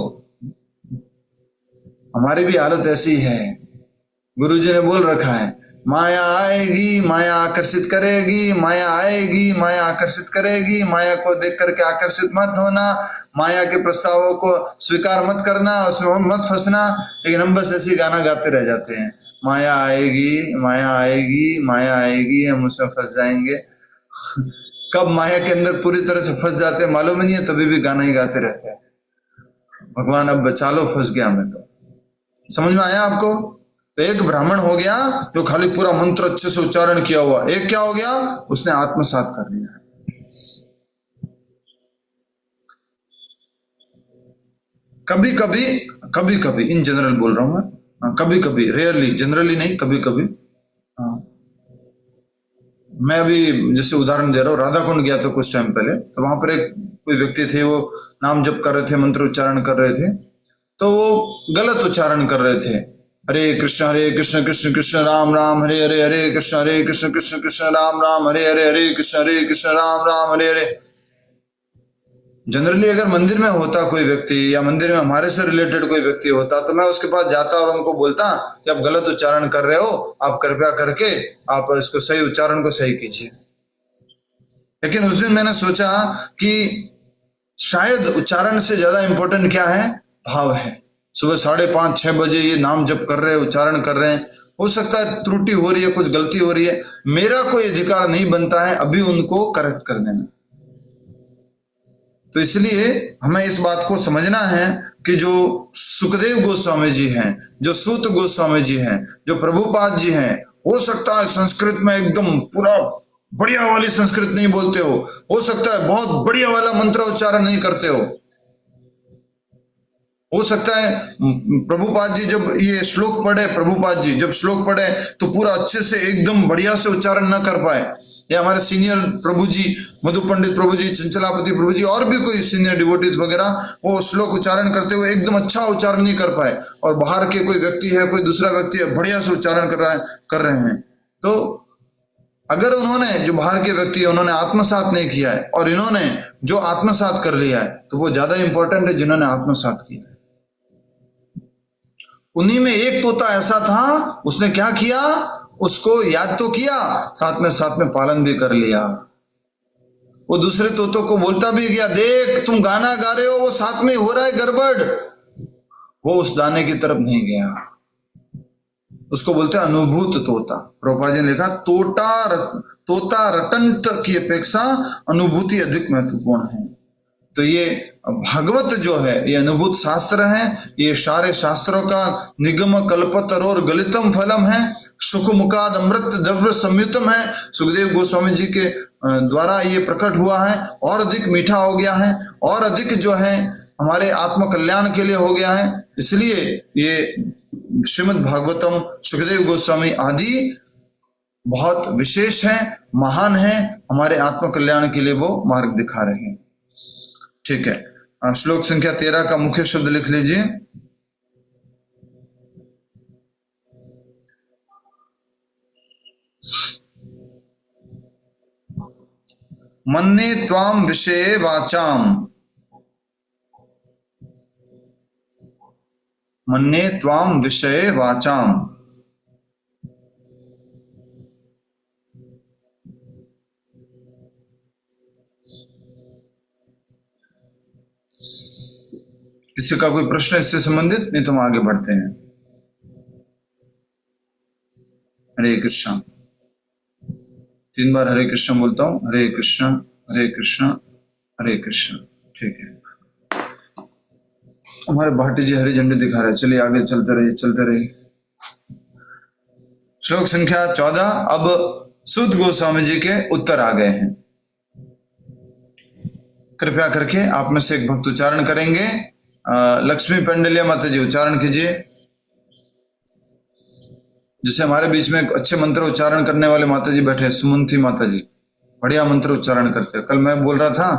Speaker 1: हमारी भी हालत ऐसी है। गुरुजी ने बोल रखा है, माया आएगी माया आकर्षित करेगी, माया आएगी माया आकर्षित करेगी, माया को देख करके आकर्षित मत होना, माया के प्रस्तावों को स्वीकार मत करना, उसमें मत फंसना। लेकिन हम बस ऐसे गाना गाते रह जाते हैं, माया आएगी माया आएगी माया आएगी, हम उसमें फंस जाएंगे। कब माया के अंदर पूरी तरह से फंस जाते हैं मालूम ही नहीं है, तभी भी गाना ही गाते रहते हैं, भगवान अब बचा लो, फंस गया मैं तो। समझ में आया आपको? तो एक ब्राह्मण हो गया जो खाली पूरा मंत्र अच्छे से उच्चारण किया हुआ, एक क्या हो गया? उसने आत्मसात कर लिया। कभी कभी इन जनरल बोल रहा हूं मैं, कभी कभी, रेयरली, जनरली नहीं, कभी कभी। मैं अभी जैसे उदाहरण दे रहा हूँ, राधा कुंड गया था कुछ टाइम पहले, तो वहां पर एक कोई व्यक्ति थे, वो नाम जप कर रहे थे, मंत्र उच्चारण कर रहे थे, तो वो गलत उच्चारण कर रहे थे। हरे कृष्ण कृष्ण कृष्ण राम राम हरे हरे, हरे कृष्ण कृष्ण कृष्ण राम राम हरे हरे, हरे कृष्ण राम राम हरे हरे। जनरली अगर मंदिर में होता कोई व्यक्ति, या मंदिर में हमारे से रिलेटेड कोई व्यक्ति होता, तो मैं उसके पास जाता और उनको बोलता कि आप गलत उच्चारण कर रहे हो, आप कृपया करके आप इसको सही उच्चारण को सही कीजिए। लेकिन उस दिन मैंने सोचा कि शायद उच्चारण से ज्यादा इंपॉर्टेंट क्या है? भाव है। सुबह 5:30-6 बजे ये नाम जप कर रहे हैं, उच्चारण कर रहे हैं, हो सकता है त्रुटि हो रही है, कुछ गलती हो रही है, मेरा कोई अधिकार नहीं बनता है अभी उनको करेक्ट करने में। तो इसलिए हमें इस बात को समझना है कि जो सुखदेव गोस्वामी जी हैं, जो सूत गोस्वामी जी हैं, जो प्रभुपाद जी हैं, हो सकता है संस्कृत में एकदम पूरा बढ़िया वाली संस्कृत नहीं बोलते हो सकता है बहुत बढ़िया वाला मंत्र उच्चारण नहीं करते हो सकता है प्रभुपाद जी जब ये श्लोक पढ़े, प्रभुपाद जी जब श्लोक पढ़े तो पूरा अच्छे से एकदम बढ़िया से उच्चारण न कर पाए, या हमारे सीनियर प्रभु जी, मधु पंडित प्रभु जी, चंचलापति प्रभु जी, और भी कोई सीनियर डिवोटीज वगैरह, वो श्लोक उच्चारण करते हुए एकदम अच्छा उच्चारण नहीं कर पाए, और बाहर के कोई व्यक्ति है, कोई दूसरा व्यक्ति है, बढ़िया से उच्चारण कर रहे हैं। तो अगर उन्होंने, जो बाहर के व्यक्ति है, उन्होंने आत्मसात नहीं किया है, और इन्होंने जो आत्मसात कर लिया है, तो वो ज्यादा इंपॉर्टेंट है जिन्होंने आत्मसात किया है। उन्हीं में एक तोता ऐसा था, उसने क्या किया, उसको याद तो किया, साथ में पालन भी कर लिया। वो दूसरे तोतों को बोलता भी गया, देख तुम गाना गा रहे हो, वो साथ में हो रहा है गड़बड़। वो उस दाने की तरफ नहीं गया। उसको बोलते हैं अनुभूत तोता। प्रभुपाद जी ने लिखा, तोता रटंत की अपेक्षा अनुभूति अधिक महत्वपूर्ण है। तो ये भागवत जो है, ये अनुभूत शास्त्र है, ये सारे शास्त्रों का निगम कल्पतर और गलितम फलम है, सुख मुखाद अमृत द्रव्य संयुतम है। सुखदेव गोस्वामी जी के द्वारा ये प्रकट हुआ है, और अधिक मीठा हो गया है, और अधिक जो है हमारे आत्म कल्याण के लिए हो गया है। इसलिए ये श्रीमद् भागवतम सुखदेव गोस्वामी आदि बहुत विशेष है, महान है, हमारे आत्म कल्याण के लिए वो मार्ग दिखा रहे हैं। ठीक है, श्लोक संख्या 13 का मुख्य शब्द लिख लीजिए। मन्ने त्वाम विषये वाचाम, मन्ने त्वाम विषये वाचाम। किसी का कोई प्रश्न इससे संबंधित? नहीं तो हम आगे बढ़ते हैं। हरे कृष्ण, 3 बार हरे कृष्ण बोलता हूं, हरे कृष्ण हरे कृष्ण हरे कृष्ण। ठीक है, हमारे भाटी जी हरी झंडी दिखा रहे हैं, चलिए आगे चलते रहिए। श्लोक संख्या 14। अब सूत गोस्वामी जी के उत्तर आ गए हैं। कृपया करके आप में से एक भक्त उच्चारण करेंगे, लक्ष्मी पेंडलिया माता जी उच्चारण कीजिए। जैसे हमारे बीच में अच्छे मंत्र उच्चारण करने वाले माता जी बैठे, सुमंती माता जी बढ़िया मंत्र उच्चारण करते हैं। कल मैं बोल रहा था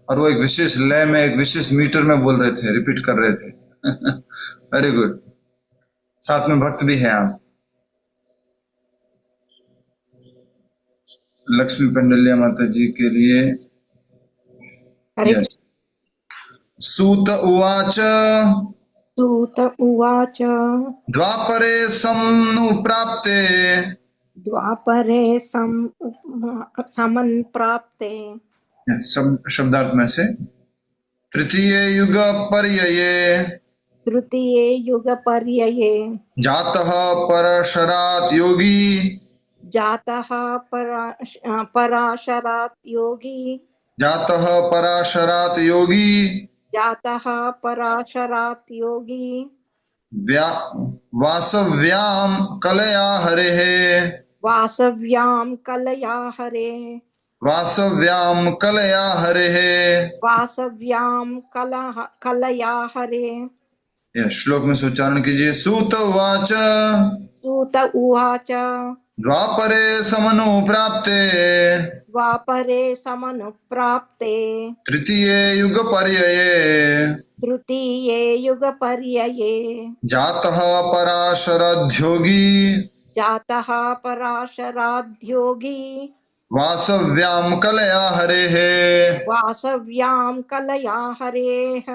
Speaker 1: और वो एक विशेष लय में, एक विशेष मीटर में बोल रहे थे, रिपीट कर रहे थे। Very good. साथ में भक्त भी है आप। लक्ष्मी पेंडलिया माता जी के लिए यस। सूत उवाच
Speaker 8: सूत उवाच
Speaker 1: द्वापरे सम्नुप्राप्ते
Speaker 8: द्वापरे समन्प्राप्ते
Speaker 1: शब्दार्थ में से तृतीये युग पर्यये
Speaker 8: तृतीये युग पर्यये
Speaker 1: जातः परशरात् योगी
Speaker 8: जातः पराशरात् योगी
Speaker 1: जातः पराशरात् योगी
Speaker 8: जातः पराशरात् योगी
Speaker 1: वासव्याम कलया हरेः
Speaker 8: वासव्याम कलया हरे
Speaker 1: वासव्याम कलया हरेः।
Speaker 8: वासव्याम कलया हरे।
Speaker 1: यह श्लोक में से उच्चारण कीजिए। सूत उवाच
Speaker 8: सूत उवाच
Speaker 1: द्वापरे समनुप्राप्ते
Speaker 8: द्वापरे समनुप्राप्ते
Speaker 1: तृतीये युग पर्यये
Speaker 8: तृतीये युग पर्यये
Speaker 1: जातः पराशराद्योगी
Speaker 8: जातः पराशराद्योगी
Speaker 1: वासव्याम कलया हरेः
Speaker 8: वासव्याम कलया हरेः।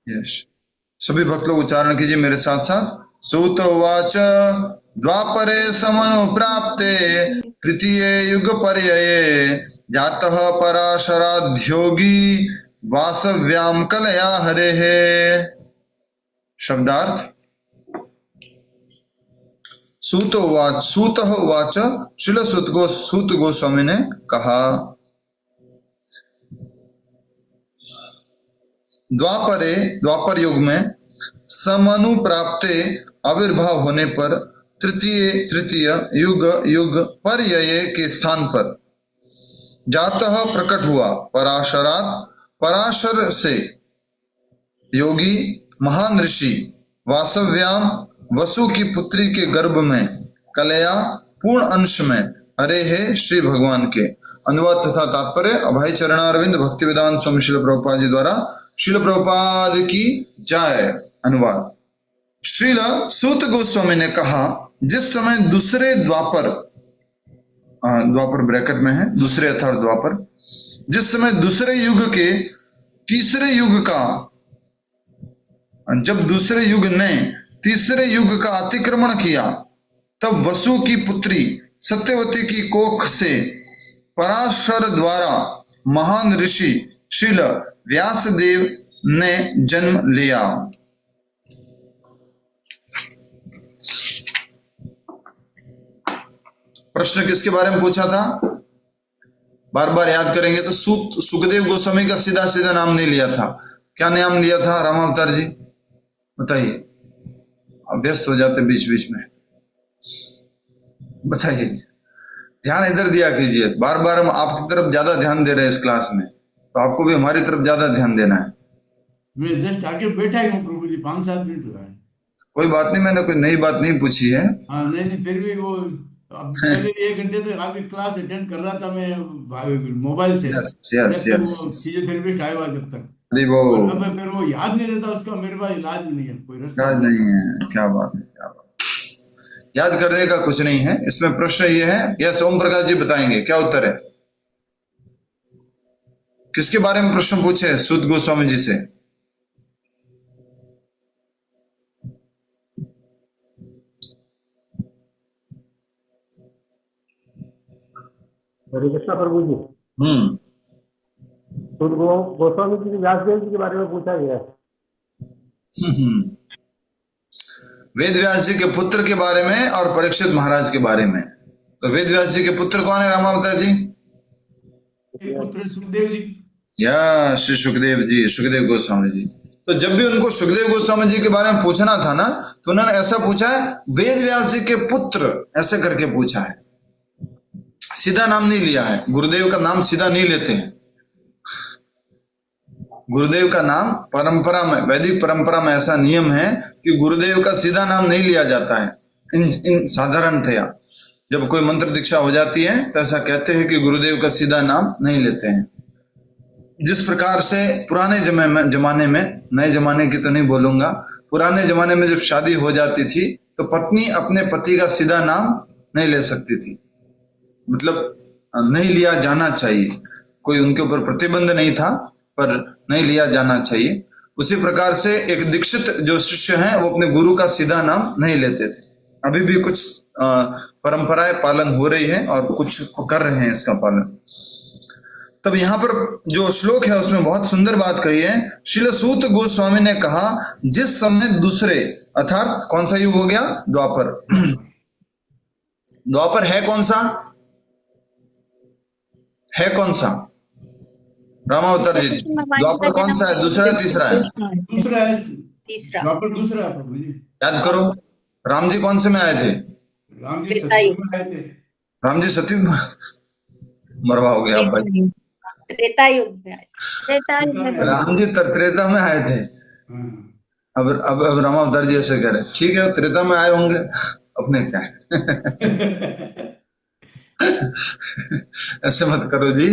Speaker 1: यस, सभी भक्त लोग उच्चारण कीजिए मेरे साथ साथ। सूत उवाच द्वापरे समनुप्राप्ते तृतीये युग पर्यये जातः पराशराद्योगी वासव्याम कलया हरेः। शब्दार्थ। सूत उवाच श्रील सूत गोस्वामी ने कहा, द्वापर युग में समनुप्राप्ते आविर्भाव होने पर तृतीय युग पर्यय के स्थान पर जातः प्रकट हुआ पराशर से योगी महान ऋषि वासव्याम वसु की पुत्री के गर्भ में कलया पूर्ण अंश में हरे है श्री भगवान के। अनुवाद तथा तात्पर्य अभय चरणारविंद भक्तिवेदांत स्वामी श्रील प्रभुपाद जी द्वारा। श्रील प्रभुपाद की जय। अनुवाद। श्रील सूत गोस्वामी ने कहा, जिस समय दूसरे द्वापर ब्रैकेट में है, दूसरे अर्थात द्वापर, जिस समय दूसरे युग के तीसरे युग का, जब दूसरे युग ने तीसरे युग का अतिक्रमण किया, तब वसु की पुत्री सत्यवती की कोख से पराशर द्वारा महान ऋषि श्रील व्यासदेव ने जन्म लिया। प्रश्न किसके बारे में पूछा था? बार बार याद करेंगे तो सुखदेव गोस्वामी का सीधा सीधा नाम नहीं लिया था। क्या नाम लिया था रामावतार जी? बताइए, व्यस्त हो जाते बीच बीच में, बताइए। ध्यान इधर दिया कीजिए। बार बार हम आपकी तरफ ज्यादा ध्यान दे रहे हैं इस क्लास में, तो आपको भी हमारी तरफ ज्यादा ध्यान देना है।
Speaker 9: मैं जस्ट आके बैठा ही हूँ प्रभु जी, 5-7 मिनट हुआ है।
Speaker 1: कोई बात नहीं, मैंने कोई नई बात नहीं पूछी है।
Speaker 9: हाँ नहीं, फिर भी वो अब पहले 1 घंटे तक आपकी क्लास अटेंड कर रहा था मैं मोबाइल से।
Speaker 1: यस।
Speaker 9: चीजें फिर भी टाइम आ जब तक
Speaker 1: वो
Speaker 9: अब फिर वो याद नहीं रहता उसका, मेरे पास इलाज भी नहीं है, कोई रास्ता
Speaker 1: नहीं है। क्या बात है, क्या बात। याद करने का कुछ नहीं है इसमें। प्रश्न ये है, यस ओम प्रकाश जी बताएंगे क्या उत्तर है। किसके बारे में प्रश्न पूछे सूत गोस्वामी जी से?
Speaker 10: हरे कृष्णा प्रभु जी। गोस्वामी जी व्यासदेव जी के बारे में पूछा गया है।
Speaker 1: वेद व्यास जी के पुत्र के बारे में और परीक्षित महाराज के बारे में। तो वेद व्यास जी के पुत्र कौन है रामावतार जी?
Speaker 9: पुत्र सुखदेव जी।
Speaker 1: या श्री सुखदेव जी, सुखदेव गोस्वामी जी। तो जब भी उनको सुखदेव गोस्वामी जी के बारे में पूछना था ना, तो उन्होंने ऐसा पूछा है, वेद व्यास जी के पुत्र, ऐसे करके पूछा है। सीधा नाम नहीं लिया है, गुरुदेव का नाम सीधा नहीं लेते हैं। गुरुदेव का नाम परंपरा में, वैदिक परंपरा में ऐसा नियम है कि गुरुदेव का सीधा नाम नहीं लिया जाता है। इन साधारणतया जब कोई मंत्र दीक्षा हो जाती है तो ऐसा कहते हैं कि गुरुदेव का सीधा नाम नहीं लेते हैं। जिस प्रकार से पुराने जमाने में, नए जमाने की तो नहीं बोलूंगा, पुराने जमाने में जब शादी हो जाती थी तो पत्नी अपने पति का सीधा नाम नहीं ले सकती थी, मतलब नहीं लिया जाना चाहिए। कोई उनके ऊपर प्रतिबंध नहीं था, पर नहीं लिया जाना चाहिए। उसी प्रकार से एक दीक्षित जो शिष्य हैं वो अपने गुरु का सीधा नाम नहीं लेते थे। अभी भी कुछ परंपराएं पालन हो रही है और कुछ कर रहे हैं इसका पालन। तब यहाँ पर जो श्लोक है उसमें बहुत सुंदर बात कही है। श्रील सूत गोस्वामी ने कहा, जिस समय दूसरे, अर्थात कौन सा युग हो गया? द्वापर। द्वापर है कौन सा? है कौन सा? रामावतार जी, द्वापर कौन सा है? दूसरा है तीसरा है?
Speaker 9: दूसरा है।
Speaker 6: तीसरा।
Speaker 9: द्वापर दूसरा है प्रभु जी।
Speaker 1: याद करो, राम जी कौन से में आए थे?
Speaker 9: राम जी सतयुग में आए थे।
Speaker 1: राम जी सतयुग में मरवा हो गया भाई।
Speaker 6: त्रेता युग में आए।
Speaker 1: राम जी त्रेता में आए थे। अब रामावतार जी ऐसे कह रहे, ठीक है त्रेता में आए होंगे, अपने क्या है। ऐसे मत करो जी,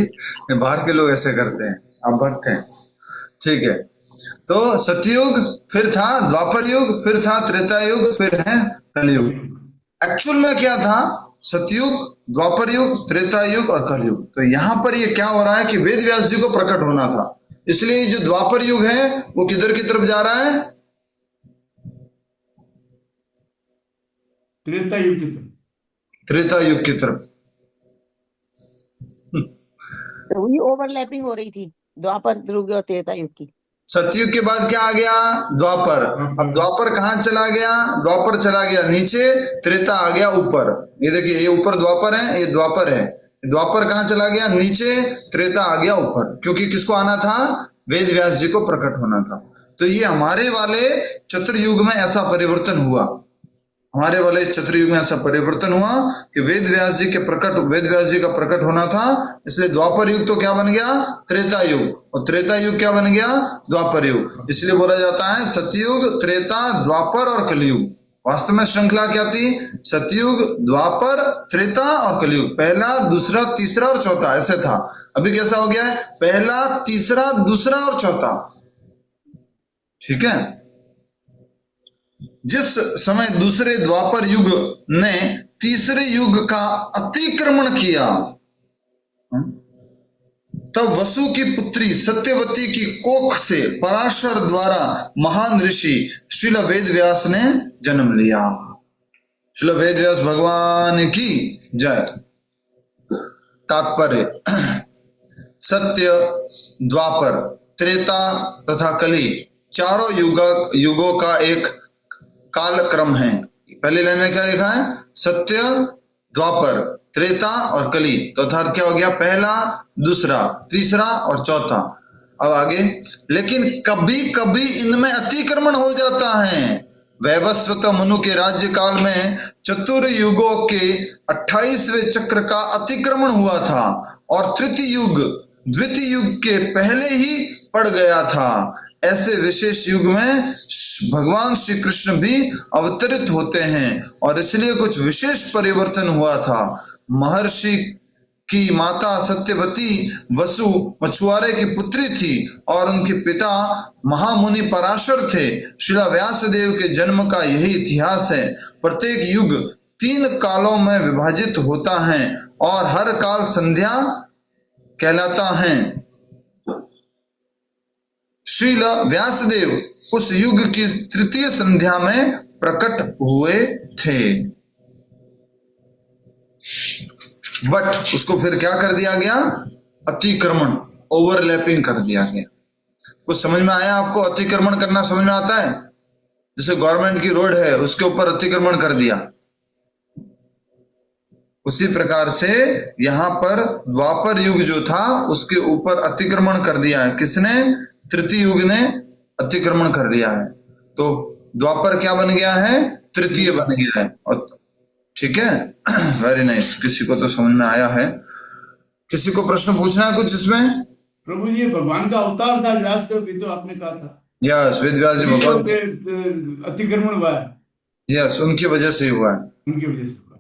Speaker 1: बाहर के लोग ऐसे करते हैं, आप भक्त हैं, ठीक है। तो सतयुग, फिर था द्वापर युग, फिर था त्रेता युग, फिर है कलयुग। एक्चुअल में क्या था? सतयुग, द्वापर युग, त्रेता युग और कलयुग। तो यहां पर ये क्या हो रहा है कि वेद व्यास जी को प्रकट होना था, इसलिए जो द्वापर युग है वो किधर की तरफ जा रहा है?
Speaker 9: त्रेता युग की तरफ।
Speaker 1: त्रेता युग की तरफ।
Speaker 5: तो ये ओवरलैपिंग हो रही थी द्वापर युग और त्रेता युग की।
Speaker 1: सतयुग के बाद क्या आ गया? द्वापर। अब द्वापर कहाँ चला गया? द्वापर चला गया नीचे, त्रेता आ गया ऊपर। ये देखिए, ये ऊपर द्वापर है, ये द्वापर है। द्वापर कहाँ चला गया? नीचे, त्रेता आ गया ऊपर, क्योंकि किसको आना था? वेद व्यास जी को प्रकट होना था। तो ये हमारे वाले चतुर्युग में ऐसा परिवर्तन हुआ, हमारे वाले चतुर्युग में ऐसा परिवर्तन हुआ कि वेद व्यास जी का प्रकट होना था। इसलिए द्वापर युग तो क्या बन गया? त्रेता युग, और त्रेता युग क्या बन गया? द्वापर युग। इसलिए बोला जाता है सतयुग, त्रेता, द्वापर और कलयुग। वास्तव में श्रृंखला क्या थी? सतयुग, द्वापर, त्रेता और कलयुग। पहला, दूसरा, तीसरा और चौथा, ऐसे था। अभी कैसा हो गया है? पहला, तीसरा, दूसरा और चौथा, ठीक है। जिस समय दूसरे द्वापर युग ने तीसरे युग का अतिक्रमण किया, तब वसु की पुत्री सत्यवती की कोख से पराशर द्वारा महान ऋषि श्रील वेद व्यास ने जन्म लिया। श्रील वेद व्यास भगवान की जय। तात्पर्य, सत्य, द्वापर, त्रेता तथा कली चारों युगों का एक कालक्रम है। पहली लाइन में क्या लिखा है? सत्य, द्वापर, त्रेता और कली। तो अर्थात क्या हो गया? पहला, दूसरा, तीसरा और चौथा। अब आगे, लेकिन कभी कभी इनमें अतिक्रमण हो जाता है। वैवस्वत मनु के राज्य काल में चतुर्युगों के 28वें चक्र का अतिक्रमण हुआ था और तृतीय युग द्वितीय युग के पहले ही पड़ गया था। ऐसे विशेष युग में भगवान श्री कृष्ण भी अवतरित होते हैं और इसलिए कुछ विशेष परिवर्तन हुआ था। महर्षि की माता सत्यवती वसु मछुआरे की पुत्री थी और उनके पिता महामुनि पराशर थे। श्रील व्यासदेव के जन्म का यही इतिहास है। प्रत्येक युग 3 कालों में विभाजित होता है और हर काल संध्या कहलाता है। श्रील व्यासदेव उस युग की तृतीय संध्या में प्रकट हुए थे, बट उसको फिर क्या कर दिया गया? अतिक्रमण, ओवरलैपिंग कर दिया गया। कुछ समझ में आया आपको? अतिक्रमण करना समझ में आता है? जैसे गवर्नमेंट की रोड है, उसके ऊपर अतिक्रमण कर दिया, उसी प्रकार से यहां पर द्वापर युग जो था उसके ऊपर अतिक्रमण कर दिया है। किसने? तृतीय युग ने अतिक्रमण कर दिया है। तो द्वापर क्या बन गया है? तृतीय बन गया है। और ठीक है, वेरी नाइस। किसी को तो समझ में आया है? किसी को प्रश्न पूछना है कुछ इसमें?
Speaker 9: प्रभु जी, भगवान का अवतार था व्यासदेव भी, तो आपने कहा था।
Speaker 1: यस, वेद व्यास जी
Speaker 9: इसी
Speaker 1: भगवान
Speaker 9: पे अतिक्रमण हुआ है,
Speaker 1: यस, उनकी वजह से ही हुआ है।
Speaker 9: उनकी वजह से हुआ।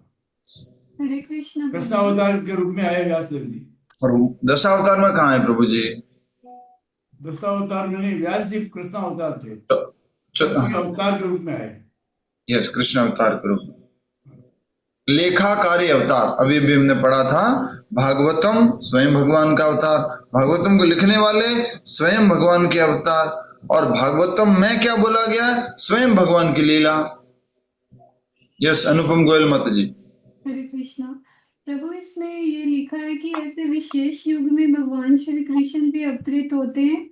Speaker 11: हरे कृष्ण
Speaker 9: कृष्ण
Speaker 11: प्रभु जी।
Speaker 9: अवतार के रूप में आए व्यासदेव जी।
Speaker 1: और दशावतार में कहाँ है प्रभु जी?
Speaker 9: दशावतार में नहीं, व्यास जी कृष्ण अवतार थे,
Speaker 1: हाँ,
Speaker 9: अवतार के रूप में आए।
Speaker 1: यस, कृष्ण अवतार के रूप में। लेखाकारी अवतार, अभी भी हमने पढ़ा था, भागवतम स्वयं भगवान का अवतार, भागवतम को लिखने वाले स्वयं भगवान के अवतार, और भागवतम में क्या बोला गया है? स्वयं भगवान की लीला। यस, अनुपम गोयल माता जी।
Speaker 11: हरे कृष्णा प्रभु, इसमें ये लिखा है कि ऐसे विशेष युग में भगवान श्री कृष्ण भी अवतरित होते हैं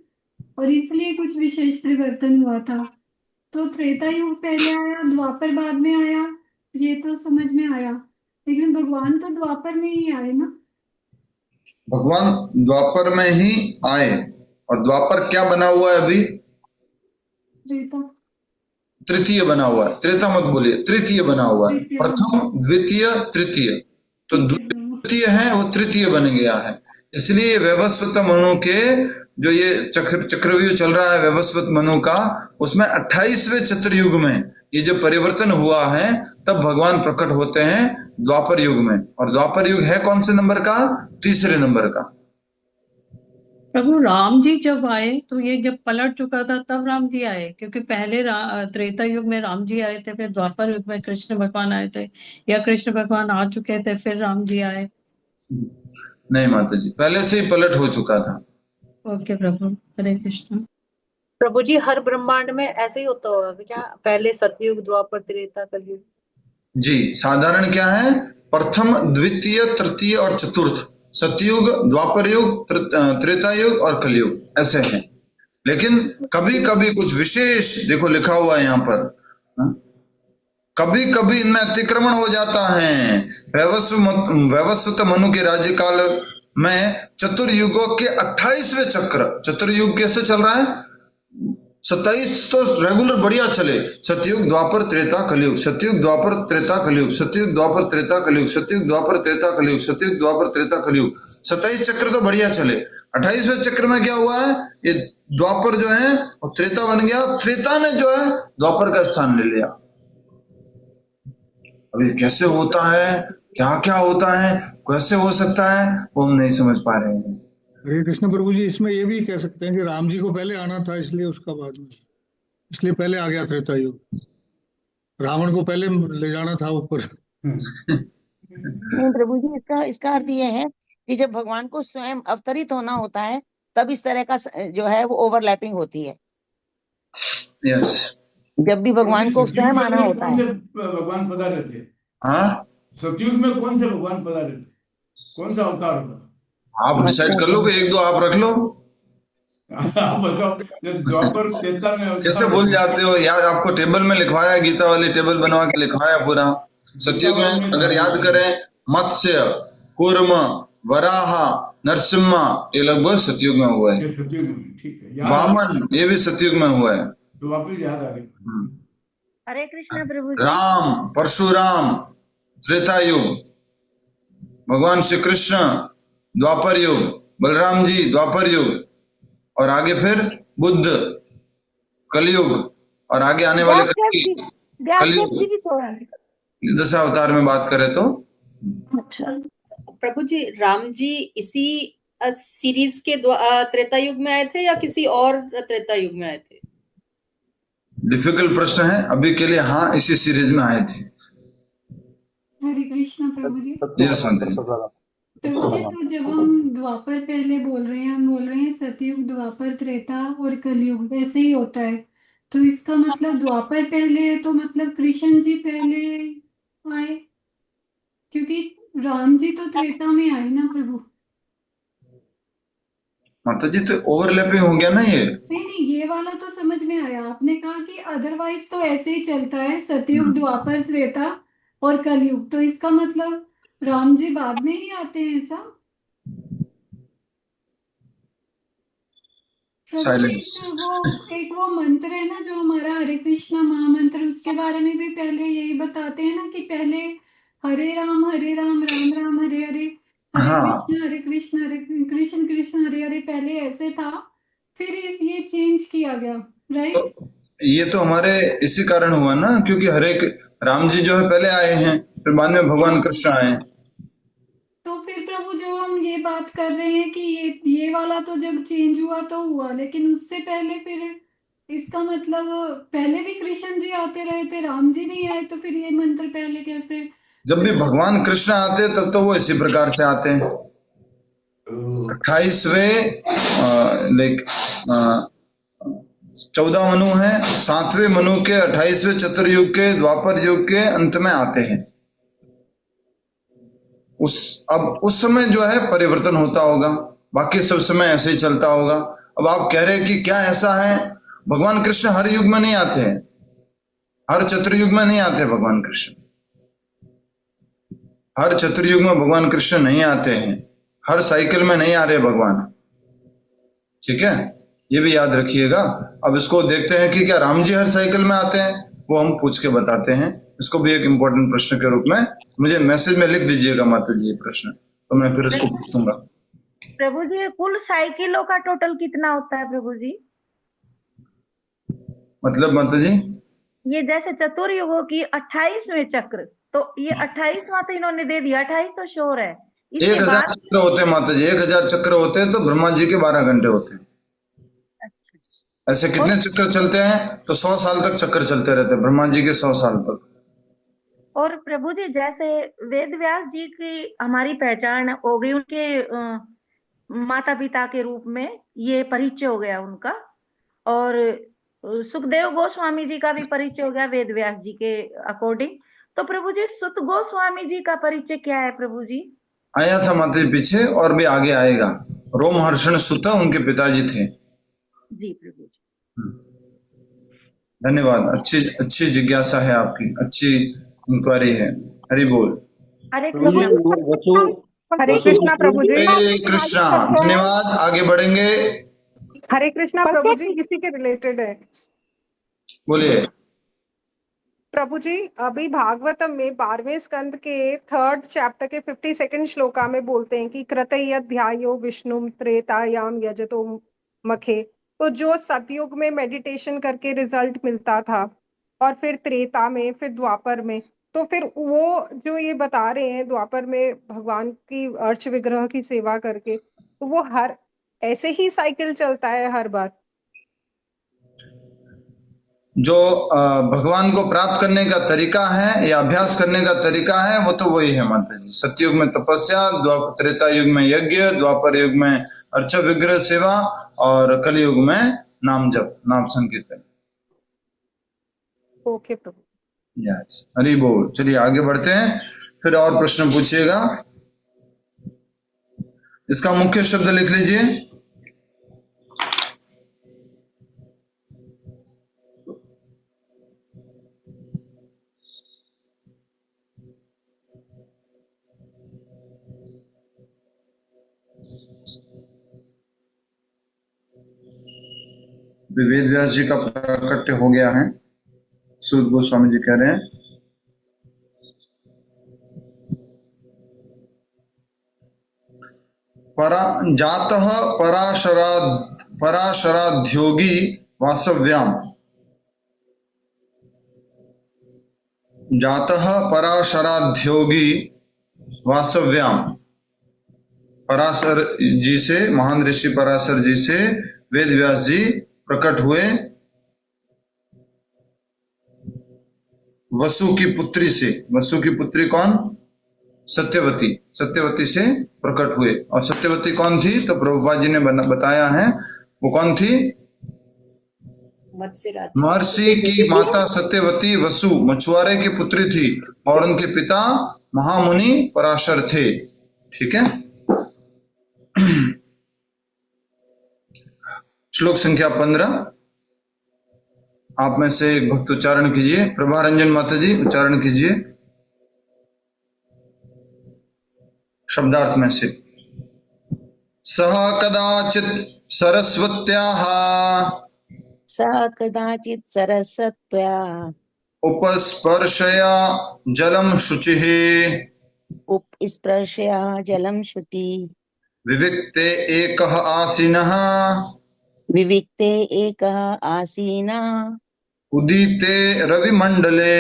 Speaker 11: और इसलिए कुछ विशेष परिवर्तन हुआ था। तो त्रेता युग पहले आया, द्वापर बाद में आया, ये तो समझ में आया, लेकिन भगवान तो द्वापर में ही आए ना।
Speaker 1: भगवान द्वापर में ही आए, और द्वापर क्या बना हुआ है अभी?
Speaker 11: त्रेता,
Speaker 1: तृतीय बना हुआ है। त्रेता मत बोलिए, तृतीय बना हुआ है। प्रथम, द्वितीय, तृतीय, तो द्वितीय है वो तृतीय बन गया है। इसलिए वैवस्वत मनु के जो ये चक्रव्यूह चल रहा है वैवस्वत मनु का, उसमें 28वें चतुर्युग में ये जो परिवर्तन हुआ है, तब भगवान प्रकट होते हैं द्वापर युग में। और द्वापर युग है कौन से नंबर का? तीसरे नंबर का।
Speaker 7: प्रभु राम जी जब आए तो ये जब पलट चुका था तब राम जी आए, क्योंकि पहले त्रेता युग में राम जी आए थे, फिर द्वापर युग में कृष्ण भगवान आए थे, या कृष्ण भगवान आ चुके थे फिर राम जी आए?
Speaker 1: नहीं माता जी, पहले से ही पलट हो चुका था।
Speaker 7: ओके प्रभु, हरे कृष्ण।
Speaker 6: प्रभु जी, हर ब्रह्मांड में ऐसे ही होता होगा क्या? पहले सतयुग, द्वापर, त्रेता, कलयुग? जी,
Speaker 1: साधारण क्या है? प्रथम, द्वितीय, तृतीय और चतुर्थ, सतयुग, द्वापर युग, त्रेता युग और कलयुग, ऐसे हैं। लेकिन कभी कभी कुछ विशेष, देखो लिखा हुआ है यहाँ पर, कभी कभी इनमें अतिक्रमण हो जाता है। वैवस्वत मनु के राज्यकाल में चतुर्युगों के 28वें चक्र, चतुर्युग कैसे चल रहा है? 27 तो रेगुलर बढ़िया चले, सतयुग, द्वापर, त्रेता, कलयुग, सतयुग, द्वापर, त्रेता, कलयुग, सतयुग, द्वापर, त्रेता, कलयुग, सतयुग, द्वापर, त्रेता, कलयुग, सतयुग, द्वापर, त्रेता, कलयुग, 27 चक्र तो बढ़िया चले। 28वें चक्र में क्या हुआ है? ये द्वापर जो है और त्रेता बन गया, त्रेता ने जो है द्वापर का स्थान ले लिया। अब ये कैसे होता है, क्या क्या होता है, कैसे हो सकता है, वो हम नहीं समझ पा रहे हैं।
Speaker 10: हरे कृष्ण प्रभु जी, इसमें ये भी कह सकते हैं कि राम जी को पहले आना था, इसलिए उसका बाद में, इसलिए पहले आ गया त्रेता युग। रावण को पहले ले जाना था ऊपर।
Speaker 5: नहीं प्रभु जी, इसका अर्थ ये है कि जब भगवान को स्वयं अवतरित होना होता है तब इस तरह का जो है वो ओवरलैपिंग होती है।
Speaker 1: यस,
Speaker 5: जब भी भगवान को स्वयं आना होता
Speaker 9: कौन
Speaker 5: है।
Speaker 9: से भगवान पधारे थे?
Speaker 1: हाँ,
Speaker 9: सतयुग में कौन से भगवान पधारे थे? कौन सा अवतार होता?
Speaker 1: आप डिसाइड कर लो कि एक दो आप रख लो।
Speaker 9: आप बताओ, द्वापर, त्रेता में
Speaker 1: कैसे भूल जाते हो यार? आपको टेबल में लिखवाया, गीता वाली टेबल बनवा के लिखवाया पूरा। सतयुग में अगर याद करें, मत्स्य, कूर्म, वराहा, नरसिम्हा, ये लगभग सतयुग में हुआ है।
Speaker 9: सतयुग में, ठीक है।
Speaker 1: वामन, ये भी सतयुग में हुआ है।
Speaker 9: तो वापस याद आ गए।
Speaker 5: हरे कृष्ण प्रभु जी।
Speaker 1: राम, परशुराम, त्रेता युग, भगवान श्री कृष्ण द्वापर युग, बलराम जी द्वापर युग, और आगे फिर बुद्ध कलयुग, और आगे आने वाले कलयुग। 10 अवतार में बात करें तो।
Speaker 6: अच्छा प्रभु जी, राम जी इसी सीरीज के त्रेता युग में आए थे या किसी और त्रेता युग में आए थे?
Speaker 1: डिफिकल्ट प्रश्न है अभी के लिए। हाँ, इसी सीरीज में आए थे।
Speaker 11: हरे कृष्ण प्रभु जी।
Speaker 1: यस मंत्री।
Speaker 11: प्रभु जी, तो जब हम द्वापर पहले बोल रहे हैं, हम बोल रहे हैं सतयुग, द्वापर, त्रेता और कलयुग, ऐसे ही होता है। तो इसका मतलब द्वापर पहले है तो मतलब कृष्ण जी पहले आए, क्योंकि राम जी तो त्रेता में आए ना प्रभु।
Speaker 1: माता जी, तो ओवरलैपिंग हो गया ना ये।
Speaker 11: नहीं, ये वाला तो समझ में आया। आपने कहा कि अदरवाइज तो ऐसे ही चलता है, सतयुग, द्वापर, त्रेता और कलयुग, तो इसका मतलब राम जी बाद में ही आते हैं ऐसा?
Speaker 1: साइलेंस।
Speaker 11: एक वो मंत्र है ना जो हमारा हरे कृष्णा महामंत्र, उसके बारे में भी पहले यही बताते हैं ना कि पहले हरे राम राम राम हरे हरे,
Speaker 1: हाँ,
Speaker 11: हरे कृष्ण कृष्ण हरे हरे पहले ऐसे था, फिर ये चेंज किया गया, राइट?
Speaker 1: तो ये तो हमारे इसी कारण हुआ ना, क्योंकि हरे राम जी जो है पहले आए हैं, फिर बाद में भगवान कृष्ण आए।
Speaker 11: तो फिर प्रभु जो हम ये बात कर रहे हैं कि ये वाला तो जब चेंज हुआ तो हुआ, लेकिन उससे पहले फिर इसका मतलब पहले भी कृष्ण जी आते रहे थे, राम जी नहीं आए, तो फिर ये मंत्र पहले कैसे?
Speaker 1: जब भी भगवान कृष्ण आते तब तो वो इसी प्रकार से आते हैं। 28वें 14 मनु है, 7वें मनु के 28वें चतुर्युग के द्वापर युग के अंत में आते हैं। अब उस समय जो है परिवर्तन होता होगा, बाकी सब समय ऐसे ही चलता होगा। अब आप कह रहे हैं कि क्या ऐसा है, भगवान कृष्ण हर युग में नहीं आते हैं, हर चतुर्युग में नहीं आते भगवान कृष्ण, हर चतुर्युग में भगवान कृष्ण नहीं आते हैं, हर साइकिल में नहीं आ रहे भगवान, ठीक है, ये भी याद रखिएगा। अब इसको देखते हैं कि क्या राम जी हर साइकिल में आते हैं, वो हम पूछ के बताते हैं। इसको भी एक इम्पोर्टेंट प्रश्न के रूप में मुझे मैसेज में लिख दीजिएगा माता जी ये प्रश्न, तो मैं फिर इसको पूछूंगा।
Speaker 12: प्रभु जी कुल साइकिलों का टोटल कितना होता है प्रभु जी?
Speaker 1: मतलब माता जी
Speaker 12: ये जैसे चतुर्युगों की 28वें चक्र, तो ये 28वां तो इन्होंने दे दिया, 28 तो श्योर है।
Speaker 1: 1000 चक्र होते हैं माता जी, 1000 चक्र होते हैं, तो ब्रह्मा जी के 12 घंटे होते हैं। ऐसे कितने चक्कर चलते हैं? तो 100 साल तक चक्कर चलते रहते हैं, ब्रह्मा जी के 100 साल तक।
Speaker 12: और प्रभु जी जैसे वेद व्यास जी की हमारी पहचान हो गई, उनके माता पिता के रूप में ये परिचय हो गया उनका, और सुखदेव गोस्वामी जी का भी परिचय हो गया वेद व्यास जी के अकॉर्डिंग। तो प्रभु जी सुत गोस्वामी जी का परिचय क्या है प्रभु जी?
Speaker 1: आया था माता जी पीछे, और भी आगे आएगा। रोमहर्षण सुत उनके पिताजी थे।
Speaker 12: जी प्रभु जी।
Speaker 1: धन्यवाद, अच्छी जिज्ञासा है आपकी, अच्छी इंक्वायरी है। हरि बोल।
Speaker 12: हरे कृष्णा
Speaker 8: प्रभु जी।
Speaker 1: हरे कृष्णा। धन्यवाद, आगे बढ़ेंगे।
Speaker 8: हरे कृष्णा प्रभु जी, इसी के रिलेटेड है।
Speaker 1: बोलिए
Speaker 8: प्रभु जी, अभी भागवतम में 12वें स्कंद के 3rd चैप्टर के 52nd श्लोका में बोलते हैं कि कृतयध्यायो विष्णु त्रेतायाम यजतो मखे। तो जो सतयुग में मेडिटेशन करके रिजल्ट मिलता था, और फिर त्रेता में, फिर द्वापर में, तो फिर वो जो ये बता रहे हैं द्वापर में भगवान की अर्च विग्रह की सेवा करके, तो वो हर ऐसे ही साइकिल चलता है हर बार?
Speaker 1: जो भगवान को प्राप्त करने का तरीका है या अभ्यास करने का तरीका है, वो तो वही है माता जी। सतयुग में तपस्या, त्रेता युग में यज्ञ, द्वापर युग में अर्च विग्रह सेवा, और कलयुग में नाम जप, नाम संकीर्तन।
Speaker 8: ओके प्रभु।
Speaker 1: यस, हरि बोल। चलिए आगे बढ़ते हैं, फिर और प्रश्न पूछिएगा। इसका मुख्य शब्द लिख लीजिए। वेद व्यास जी का प्राकट्य हो गया है, सूत गोस्वामी जी कह रहे हैं। जातः पराशराध्योगी वासव्याम, जातः पराशराध्योगी वासव्याम। पराशर जी से, महान ऋषि पराशर जी से वेद व्यास जी प्रकट हुए वसु की पुत्री से। वसु की पुत्री कौन? सत्यवती। सत्यवती से प्रकट हुए। और सत्यवती कौन थी? तो प्रभुपाद जी ने बताया है, वो कौन थी? महर्षि की माता सत्यवती वसु मछुआरे की पुत्री थी, और उनके पिता महामुनि पराशर थे। ठीक है। श्लोक संख्या 15, आप में से एक भक्त उच्चारण कीजिए। प्रभा रंजन माता जी उच्चारण कीजिए शब्दार्थ में से। सह कदाचित सरस्वत्याः,
Speaker 5: सह कदाचित सरस्वत्या,
Speaker 1: उपस्पर्शया जलम शुचिः,
Speaker 5: उपस्पर्शया जलम शुचि,
Speaker 1: विविक्ते एकः आसीनः
Speaker 5: विविक्ते एकः आसीनः
Speaker 1: उदिते रविमंडले।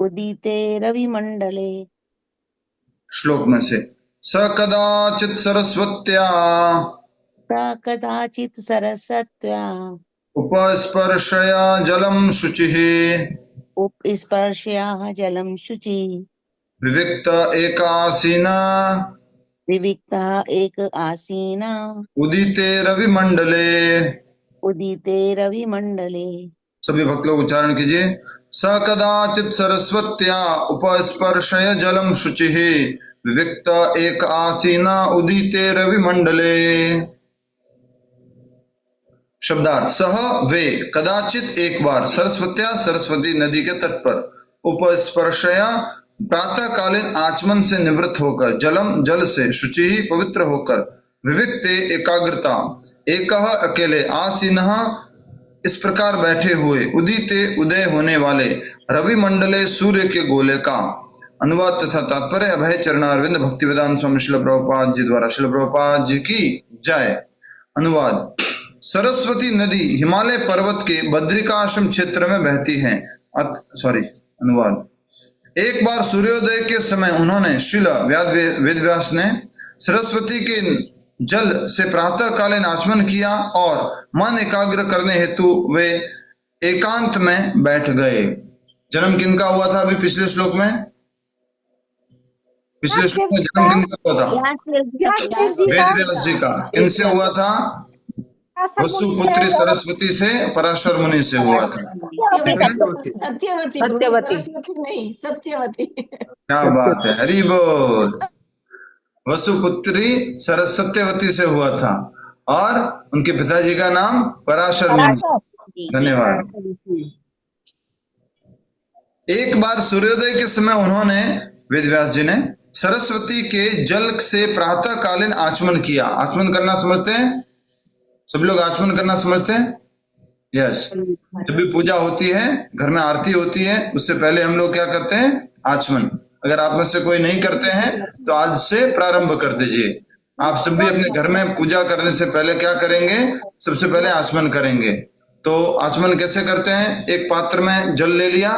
Speaker 5: उदिते रविमंडले।
Speaker 1: श्लोक में से स कदाचित् सरस्वत्या
Speaker 5: स कदाचित् सरस्वत्या
Speaker 1: उपस्पर्शया जलम शुचिः
Speaker 5: उपस्पर्शया जलं शुचि।
Speaker 1: विविक्त एकासीना
Speaker 5: विविक्तः एक आसीना
Speaker 1: उदिते रविमंडले।
Speaker 5: उदिते रविमंडले।
Speaker 1: सभी भक्त लोग उच्चारण कीजिए। स कदाचित् सरस्वत्या उपस्पर्शय जलम शुचिः विविक्त एक आसीना उदिते रविमंडले। शब्दार्थ सह वे कदाचित एक बार सरस्वत्या सरस्वती नदी के तट पर उपस्पर्शया प्रातःकालीन आचमन से निवृत्त होकर जलम जल से शुचि पवित्र होकर विविक्ते एकाग्रता एकः अकेले आसीनः इस प्रकार बैठे हुए उदिते उदय होने वाले रवि मंडले सूर्य के गोले का। अनुवाद तथा तात्पर्य अभय चरणारविंद भक्तिवेदांत स्वामी श्रील प्रभुपाद जी द्वारा। श्रील प्रभुपाद जी की जय। अनुवाद सरस्वती नदी हिमालय पर्वत के बद्रिकाश्रम क्षेत्र में बहती है। अनुवाद एक बार सूर्योदय के समय उन्होंने श्रील वेदव्यास ने सरस्वती के जल से प्रातःकालीन आचमन किया और मन एकाग्र करने हेतु वे एकांत में बैठ गए। जन्म किनका हुआ था अभी पिछले श्लोक में? पिछले श्लोक में जन्म किनका हुआ था? वेदव्यास जी का। किनसे हुआ था? वसुपुत्री सरस्वती से, पराशर मुनि से हुआ था।
Speaker 3: सत्यवती नहीं, सत्यवती।
Speaker 1: क्या बात है, हरि बोल। वसुपुत्री सत्यवती से हुआ था और उनके पिताजी का नाम पराशर मुनि। धन्यवाद। एक बार सूर्योदय के समय उन्होंने वेदव्यास जी ने सरस्वती के जल से प्रातःकालीन आचमन किया। आचमन करना समझते हैं सब लोग? आचमन करना समझते हैं? यस। जब भी पूजा होती है, घर में आरती होती है, उससे पहले हम लोग क्या करते हैं? आचमन। अगर आप में से कोई नहीं करते हैं तो आज से प्रारंभ कर दीजिए। आप सब भी अपने घर में पूजा करने से पहले क्या करेंगे? सबसे पहले आचमन करेंगे। तो आचमन कैसे करते हैं? एक पात्र में जल ले लिया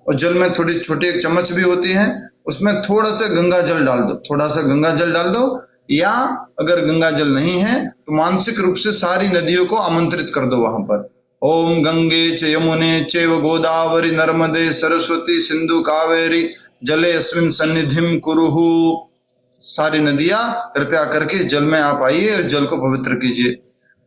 Speaker 1: और जल में थोड़ी छोटी एक चम्मच भी होती है, उसमें थोड़ा सा गंगा जल डाल दो। थोड़ा सा गंगा जल डाल दो, या अगर गंगा जल नहीं है तो मानसिक रूप से सारी नदियों को आमंत्रित कर दो वहां पर। ओम गंगे च यमुने चैव गोदावरी नर्मदे सरस्वती सिंधु कावेरी जले अस्मिन सन्निधिम कुरुहु। सारी नदियां कृपया करके जल में आप आइए और जल को पवित्र कीजिए।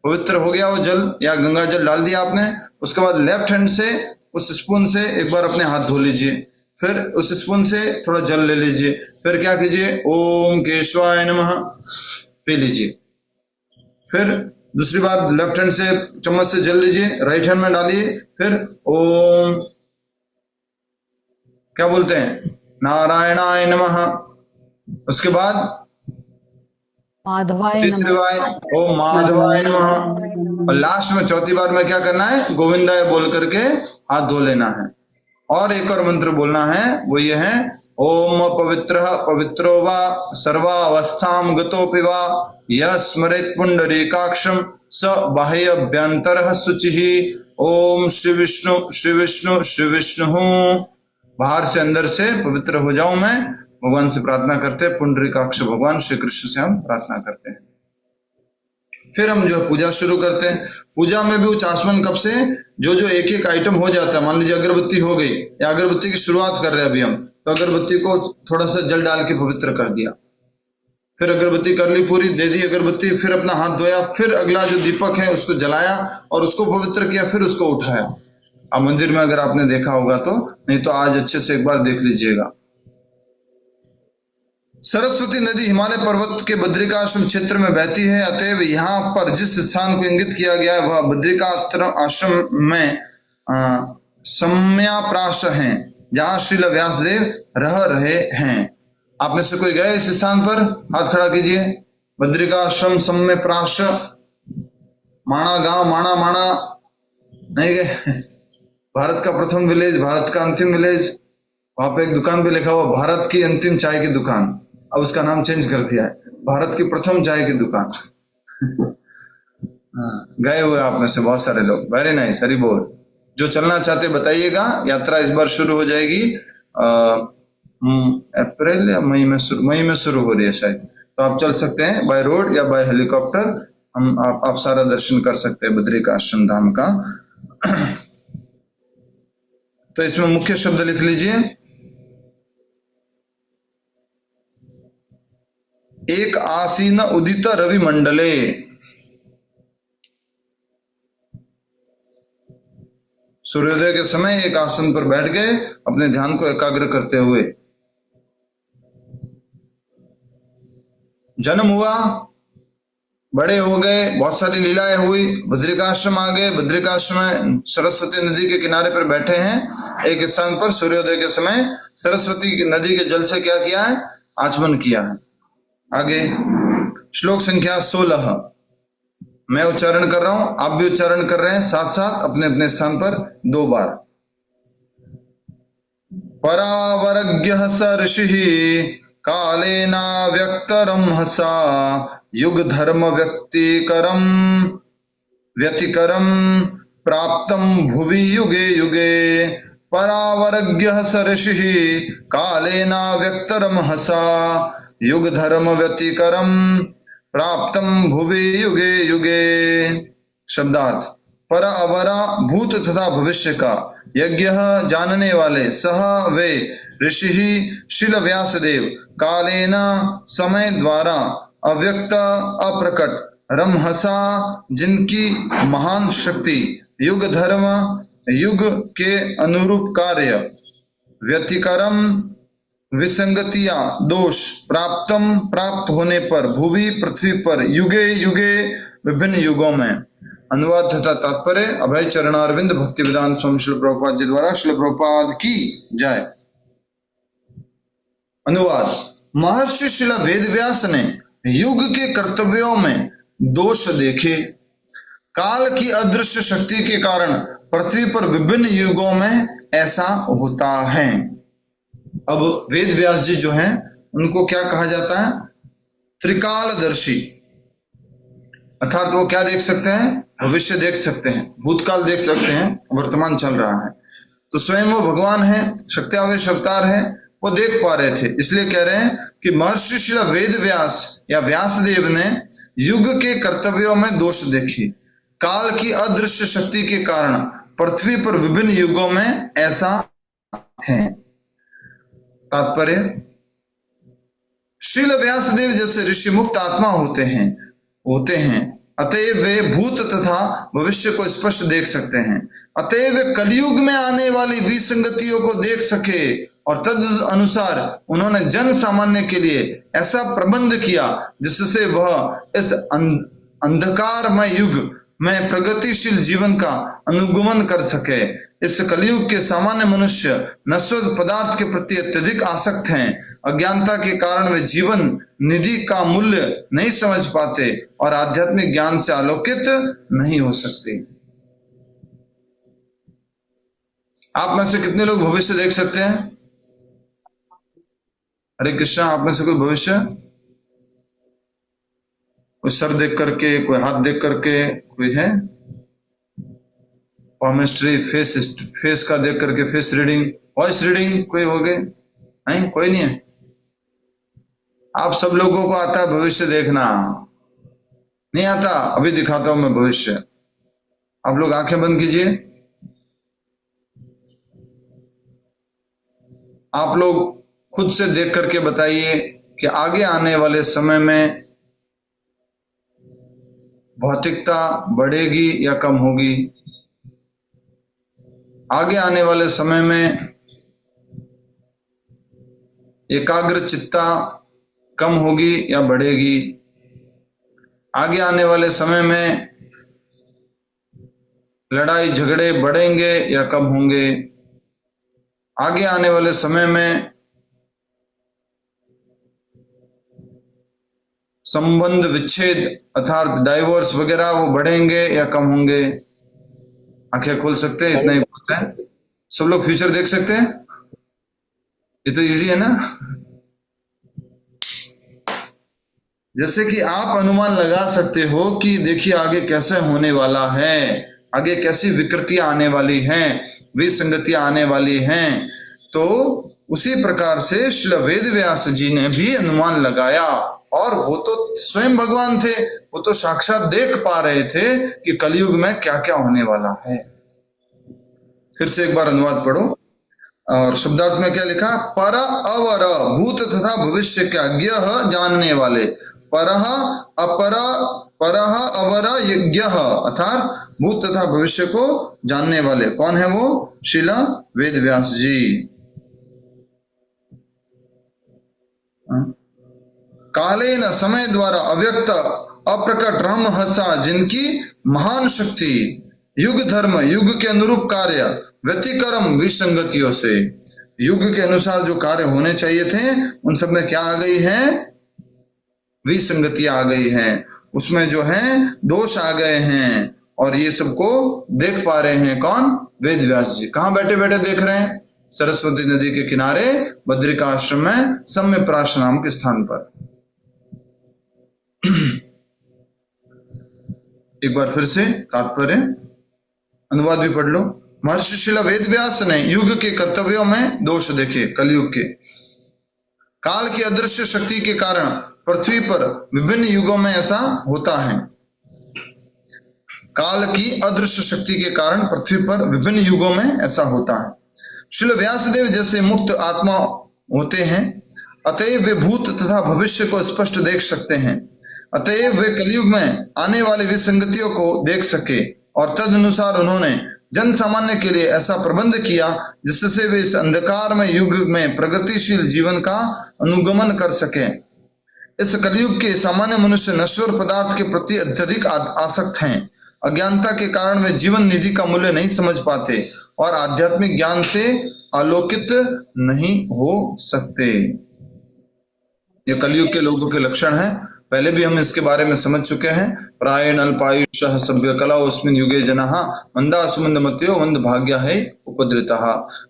Speaker 1: पवित्र हो गया वो जल या गंगा जल डाल दिया आपने, उसके बाद लेफ्ट हैंड से उस स्पून से एक बार अपने हाथ धो लीजिए, फिर उस स्पून से थोड़ा जल ले लीजिए, फिर क्या कीजिए? ओम केशवाय नमः पी लीजिए। फिर दूसरी बार लेफ्ट हैंड से चम्मच से जल लीजिए, राइट हैंड में डालिए, फिर ओम क्या बोलते हैं? नारायणाय नमः। उसके बाद तीसरी बार ओम माधवाय नमः। और लास्ट में चौथी बार में क्या करना है? गोविंदाय बोल करके हाथ धो लेना है। और एक और मंत्र बोलना है, वो ये है ओम पवित्रः पवित्रो वा सर्वावस्थां गतोऽपि वा यः स्मरेत् पुंडरीकाक्षं स बाह्याभ्यन्तरः शुचिः। ओम श्री विष्णु श्री विष्णु श्री विष्णु। बाहर से अंदर से पवित्र हो जाऊं मैं, भगवान से प्रार्थना करते हैं। पुंडरीकाक्ष भगवान श्री कृष्ण से हम प्रार्थना करते हैं। फिर हम जो पूजा शुरू करते हैं। पूजा में भी आचमन कब से? जो जो एक एक आइटम हो जाता है। मान लीजिए अगरबत्ती हो गई, या अगरबत्ती की शुरुआत कर रहे हैं अभी हम, तो अगरबत्ती को थोड़ा सा जल डाल के पवित्र कर दिया। फिर अगरबत्ती कर ली पूरी, दे दी अगरबत्ती, फिर अपना हाथ धोया, फिर अगला जो दीपक है उसको जलाया और उसको पवित्र किया, फिर उसको उठाया। अब मंदिर में अगर आपने देखा होगा तो, नहीं तो आज अच्छे से एक बार देख लीजिएगा। सरस्वती नदी हिमालय पर्वत के बद्रिकाश्रम क्षेत्र में बहती है, अतएव यहाँ पर जिस स्थान को इंगित किया गया है वह बद्रिकाश्रम आश्रम में सम्याप्राश है, जहाँ श्रील व्यासदेव रह रहे हैं। आप में से कोई गए इस स्थान पर? हाथ खड़ा कीजिए। बद्रिकाश्रम सम्यप्राश, माणा गांव, माणा नहीं गए? भारत का प्रथम विलेज, भारत का अंतिम विलेज। वहां पे एक दुकान भी लिखा हुआ, भारत की अंतिम चाय की दुकान। अब उसका नाम चेंज कर दिया है, भारत की प्रथम चाय की दुकान। गए हुए आप में से बहुत सारे लोग, वेरी नाइस, हरी बोल। जो चलना चाहते बताइएगा, यात्रा इस बार शुरू हो जाएगी अप्रैल या मई में शुरू हो रही है शायद, तो आप चल सकते हैं बाय रोड या बाय हेलीकॉप्टर। आप सारा दर्शन कर सकते हैं बद्रिकाश्रम धाम का। तो इसमें मुख्य शब्द लिख लीजिए, एक आसीन उदित रवि मंडले। सूर्योदय के समय एक आसन पर बैठ गए अपने ध्यान को एकाग्र करते हुए। जन्म हुआ, बड़े हो गए, बहुत सारी लीलाएं हुई, बद्रिकाश्रम आ गए। बद्रिकाश्रम में सरस्वती नदी के किनारे पर बैठे हैं एक स्थान पर। सूर्योदय के समय सरस्वती नदी के जल से क्या किया है? आचमन किया है। आगे श्लोक संख्या 16 मैं उच्चारण कर रहा हूं, आप भी उच्चारण कर रहे हैं साथ साथ अपने अपने स्थान पर 2 बार। परावरज्ञः स ऋषिः कालेना व्यक्तरंहसा युग धर्म व्यतिकरम प्राप्तम भुवि युगे युगे। परावरज्ञः स ऋषिः कालेना व्यक्तरंहसा युग धर्म व्यतिकरम प्राप्तम भुवि युगे युगे। शब्दार्थ, पर अवरा भूत तथा भविष्य का, यज्ञ जानने वाले, सह वे, ऋषि शिल व्यासदेव, कालेना समय द्वारा, अव्यक्त अप्रकट, रमहसा जिनकी महान शक्ति, युग धर्म युग के अनुरूप कार्य, व्यतिकरम विसंगतिया दोष, प्राप्तम प्राप्त होने पर, भुवि पृथ्वी पर, युगे युगे विभिन्न युगों में। अनुवाद तथा तात्पर्य अभय चरणारविंद भक्ति वेदांत स्वामी श्रील प्रभुपाद जी द्वारा। श्रील प्रभुपाद की जय। अनुवाद, महर्षि श्रील वेदव्यास ने युग के कर्तव्यों में दोष देखे। काल की अदृश्य शक्ति के कारण पृथ्वी पर विभिन्न युगों में ऐसा होता है। अब वेद व्यास जी जो हैं उनको क्या कहा जाता है? त्रिकालदर्शी। अर्थात वो क्या देख सकते हैं? भविष्य देख सकते हैं, भूतकाल देख सकते हैं, वर्तमान चल रहा है। तो स्वयं वो भगवान है, शक्त्यावेश अवतार है, वो देख पा रहे थे। इसलिए कह रहे हैं कि महर्षि श्री वेद व्यास या व्यासदेव ने युग के कर्तव्यों में दोष देखे। काल की अदृश्य शक्ति के कारण पृथ्वी पर विभिन्न युगों में ऐसा है। तात्पर्य, श्रील व्यासदेव जैसे ऋषि मुक्त आत्मा होते हैं, अतएव वे भूत तथा भविष्य को स्पष्ट देख सकते हैं। अतएव वे कलयुग में आने वाली विसंगतियों को देख सके और तद अनुसार उन्होंने जन सामान्य के लिए ऐसा प्रबंध किया जिससे वह इस अंधकारमय युग में प्रगतिशील जीवन का अनुगमन कर सके। इस कलयुग के सामान्य मनुष्य नश्वर पदार्थ के प्रति अत्यधिक आसक्त हैं। अज्ञानता के कारण वे जीवन निधि का मूल्य नहीं समझ पाते और आध्यात्मिक ज्ञान से आलोकित नहीं हो सकते। आप में से कितने लोग भविष्य देख सकते हैं? हरे कृष्णा, आप में से कोई भविष्य, कोई सर देख करके, कोई हाथ देख करके, कोई है? पामेस्ट्री, फेस का देख करके, फेस रीडिंग, वॉइस रीडिंग कोई हो गए? नहीं, कोई नहीं है। आप सब लोगों को आता है भविष्य देखना? नहीं आता? अभी दिखाता हूं मैं भविष्य। आप लोग आंखें बंद कीजिए। आप लोग खुद से देख करके बताइए कि आगे आने वाले समय में भौतिकता बढ़ेगी या कम होगी? आगे आने वाले समय में एकाग्र चित्ता कम होगी या बढ़ेगी? आगे आने वाले समय में लड़ाई झगड़े बढ़ेंगे या कम होंगे? आगे आने वाले समय में संबंध विच्छेद अर्थात डाइवोर्स वगैरह वो बढ़ेंगे या कम होंगे? आंखें खोल सकते हैं, इतना ही बहुत है। सब लोग फ्यूचर देख सकते हैं, ये तो इजी है ना। जैसे कि आप अनुमान लगा सकते हो कि देखिए आगे कैसे होने वाला है, आगे कैसी विकृतियां आने वाली हैं, विसंगतियां आने वाली हैं, तो उसी प्रकार से श्रील वेदव्यास जी ने भी अनुमान लगाया। और वो तो स्वयं भगवान थे, वो तो साक्षात देख पा रहे थे कि कलयुग में क्या क्या होने वाला है। फिर से एक बार अनुवाद पढ़ो और शब्दार्थ में क्या लिखा? पर अवर, भूत तथा भविष्य का ज्ञ जानने वाले, परह अपर, परह अवर यज्ञ अर्थात भूत तथा भविष्य को जानने वाले। कौन है वो? श्रील वेदव्यास जी। कालेन, समय द्वारा, अव्यक्त अप्रकट रहमहसा, जिनकी महान शक्ति, युग धर्म, युग के अनुरूप कार्य, व्यतिक्रम विसंगतियों से, युग के अनुसार जो कार्य होने चाहिए थे उन सब में क्या आ गई है? विसंगतियां आ गई हैं, उसमें जो है दोष आ गए हैं। और ये सबको देख पा रहे हैं कौन? वेदव्यास जी। कहां बैठे बैठे देख रहे हैं? सरस्वती नदी के किनारे बद्रिका आश्रम में सम्य प्राश नाम के स्थान पर। एक बार फिर से तात्पर्य अनुवाद भी पढ़ लो। महर्षि श्रील वेदव्यास ने युग के कर्तव्यों में दोष देखे। कलयुग के काल की अदृश्य शक्ति के कारण पृथ्वी पर विभिन्न युगों में ऐसा होता है। काल की अदृश्य शक्ति के कारण पृथ्वी पर विभिन्न युगों में ऐसा होता है। श्रील व्यासदेव जैसे मुक्त आत्मा होते हैं, अतएव वे भूत तथा भविष्य को स्पष्ट देख सकते हैं। अतएव वे कलयुग में आने वाली विसंगतियों को देख सके और तद अनुसार उन्होंने जन सामान्य के लिए ऐसा प्रबंध किया जिससे वे इस अंधकार में युग में प्रगतिशील जीवन का अनुगमन कर सके। इस कलयुग के सामान्य मनुष्य नश्वर पदार्थ के प्रति अत्यधिक आसक्त हैं। अज्ञानता के कारण वे जीवन निधि का मूल्य नहीं समझ पाते और आध्यात्मिक ज्ञान से आलोकित नहीं हो सकते। ये कलयुग के लोगों के लक्षण हैं। पहले भी हम इसके बारे में समझ चुके हैं। प्रायण अल्पायुषः सभ्य कला अस्मिन् युगे जनाः मंदा सुमंद मत्यो मंद भाग्य है उपद्रितः।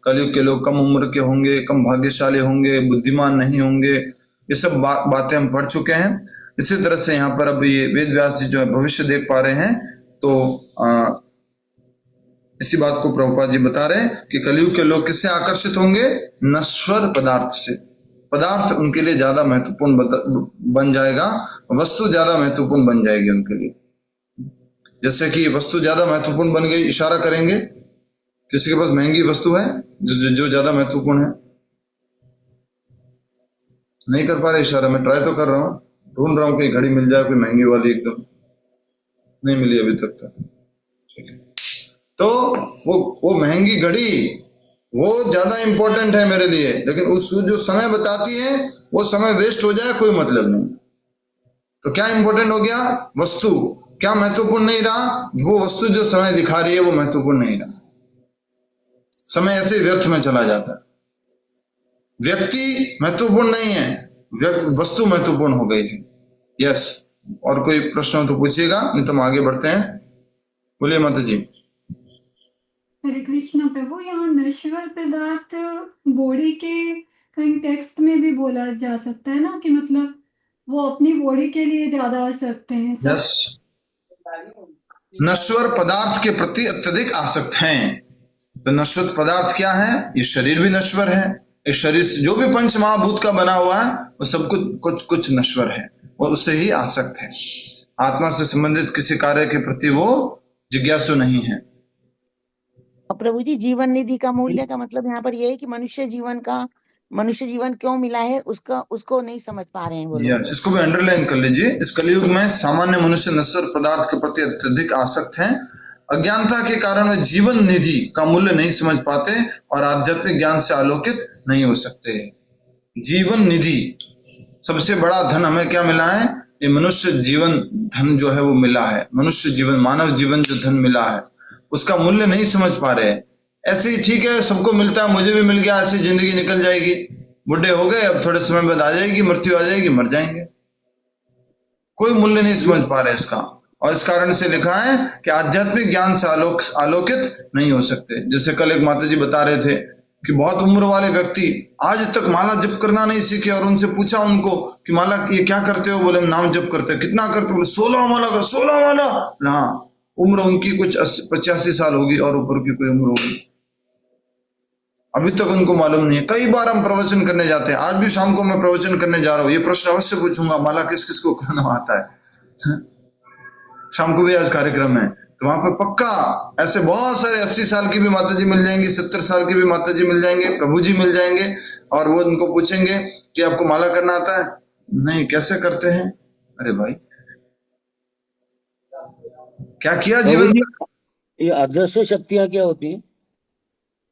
Speaker 1: कलयुग के लोग कम उम्र के होंगे, कम भाग्यशाली होंगे, बुद्धिमान नहीं होंगे। ये सब बातें हम पढ़ चुके हैं। इसी तरह से यहाँ पर अब ये वेदव्यास जी जो है भविष्य देख पा रहे हैं, तो इसी बात को प्रभुपाद जी बता रहे हैं कि कलयुग के लोग किससे आकर्षित होंगे? नश्वर पदार्थ से। पदार्थ उनके लिए ज्यादा महत्वपूर्ण बन जाएगा, वस्तु ज्यादा महत्वपूर्ण बन जाएगी उनके लिए। जैसे कि वस्तु ज्यादा महत्वपूर्ण बन गई, इशारा करेंगे किसी के पास महंगी वस्तु है जो ज्यादा महत्वपूर्ण है, नहीं कर पा रहे इशारा। मैं ट्राई तो कर रहा हूँ, ढूंढ रहा हूँ कहीं घड़ी मिल जाए कोई महंगी वाली, एकदम नहीं मिली अभी तक तो वो महंगी घड़ी वो ज्यादा इंपॉर्टेंट है मेरे लिए, लेकिन उस जो समय बताती है वो समय वेस्ट हो जाए कोई मतलब नहीं। तो क्या इंपॉर्टेंट हो गया? वस्तु। क्या महत्वपूर्ण नहीं रहा? वो वस्तु जो समय दिखा रही है वो महत्वपूर्ण नहीं रहा। समय ऐसे व्यर्थ में चला जाता है। व्यक्ति महत्वपूर्ण नहीं है, वस्तु महत्वपूर्ण हो गई है। यस, और कोई प्रश्न हो तो पूछिएगा, नहीं तो हम आगे बढ़ते हैं। बोलिए माता जी।
Speaker 11: हरे कृष्ण प्रभु, यहाँ नश्वर पदार्थ बॉडी के कहीं टेक्स्ट में भी बोला जा सकता है ना, कि मतलब वो अपनी बॉडी के लिए ज्यादा आसक्त हैं।
Speaker 1: यस, नश्वर पदार्थ के प्रति अत्यधिक आसक्त हैं। तो नश्वर पदार्थ क्या है? ये शरीर भी नश्वर है। इस शरीर से जो भी पंच महाभूत का बना हुआ है वो सब कुछ नश्वर है, वो उससे ही आसक्त है। आत्मा से संबंधित किसी कार्य के प्रति वो जिज्ञासु नहीं है।
Speaker 5: प्रभु जी, जीवन निधि का मूल्य का मतलब यहाँ पर यह है कि मनुष्य जीवन क्यों मिला है उसको नहीं समझ पा रहे हैं वो लोग।
Speaker 1: यस, इसको भी अंडरलाइन कर लीजिए। इस कलयुग में सामान्य मनुष्य नश्वर पदार्थ के प्रति अत्यधिक आसक्त हैं। अज्ञानता के कारण वे जीवन निधि का मूल्य नहीं समझ पाते और आध्यात्मिक ज्ञान से आलोकित नहीं हो सकते। जीवन निधि, सबसे बड़ा धन हमें क्या मिला है? ये मनुष्य जीवन धन जो है वो मिला है। मनुष्य जीवन, मानव जीवन जो धन मिला है उसका मूल्य नहीं समझ पा रहे हैं। ऐसे ही ठीक है, सबको मिलता है, मुझे भी मिल गया, ऐसी जिंदगी निकल जाएगी, बुढ़े हो गए, अब थोड़े समय बाद आ जाएगी, मृत्यु आ जाएगी, मर जाएंगे। कोई मूल्य नहीं समझ पा रहे इसका, और इस कारण से लिखा है कि आध्यात्मिक ज्ञान से आलोकित नहीं हो सकते। जैसे कल एक माता जी बता रहे थे कि बहुत उम्र वाले व्यक्ति आज तक माला जप करना नहीं सीखे, और उनसे पूछा उनको कि माला ये क्या करते हो? बोले नाम जप करते हैं। कितना करते हो? बोले 16 माला कर। 16 माला? हाँ, उम्र उनकी कुछ 85 साल होगी और ऊपर की कोई उम्र होगी, अभी तक उनको मालूम नहीं है। कई बार हम प्रवचन करने जाते हैं, आज भी शाम को मैं प्रवचन करने जा रहा हूँ, ये प्रश्न अवश्य पूछूंगा, माला किस किस को करना आता है। शाम को भी आज कार्यक्रम है, तो वहां पर पक्का ऐसे बहुत सारे 80 साल की भी माताजी मिल जाएंगी, 70 साल की भी माताजी मिल जाएंगे, प्रभु जी मिल जाएंगे, और वो उनको पूछेंगे कि आपको माला करना आता है? नहीं। कैसे करते हैं? अरे भाई क्या किया जीवन में?
Speaker 13: ये अदृश्य शक्तियां क्या होती है?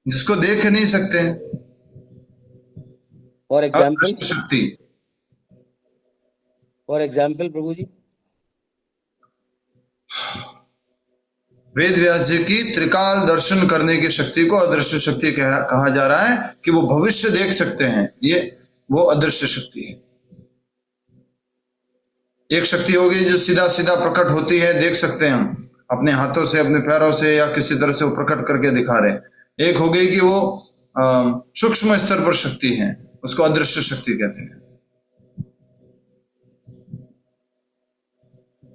Speaker 1: जिसको देख नहीं सकते।
Speaker 13: For example?
Speaker 1: शक्ति।
Speaker 13: फॉर एग्जाम्पल प्रभु जी?
Speaker 1: वेद व्यास जी की त्रिकाल दर्शन करने की शक्ति को अदृश्य शक्ति कहा जा रहा है, कि वो भविष्य देख सकते हैं, ये वो अदृश्य शक्ति है। एक शक्ति होगी जो सीधा सीधा प्रकट होती है, देख सकते हैं हम अपने हाथों से, अपने पैरों से, या किसी तरह से वो प्रकट करके दिखा रहे हैं। एक हो गई कि वो सूक्ष्म स्तर पर शक्ति है, उसको अदृश्य शक्ति कहते हैं।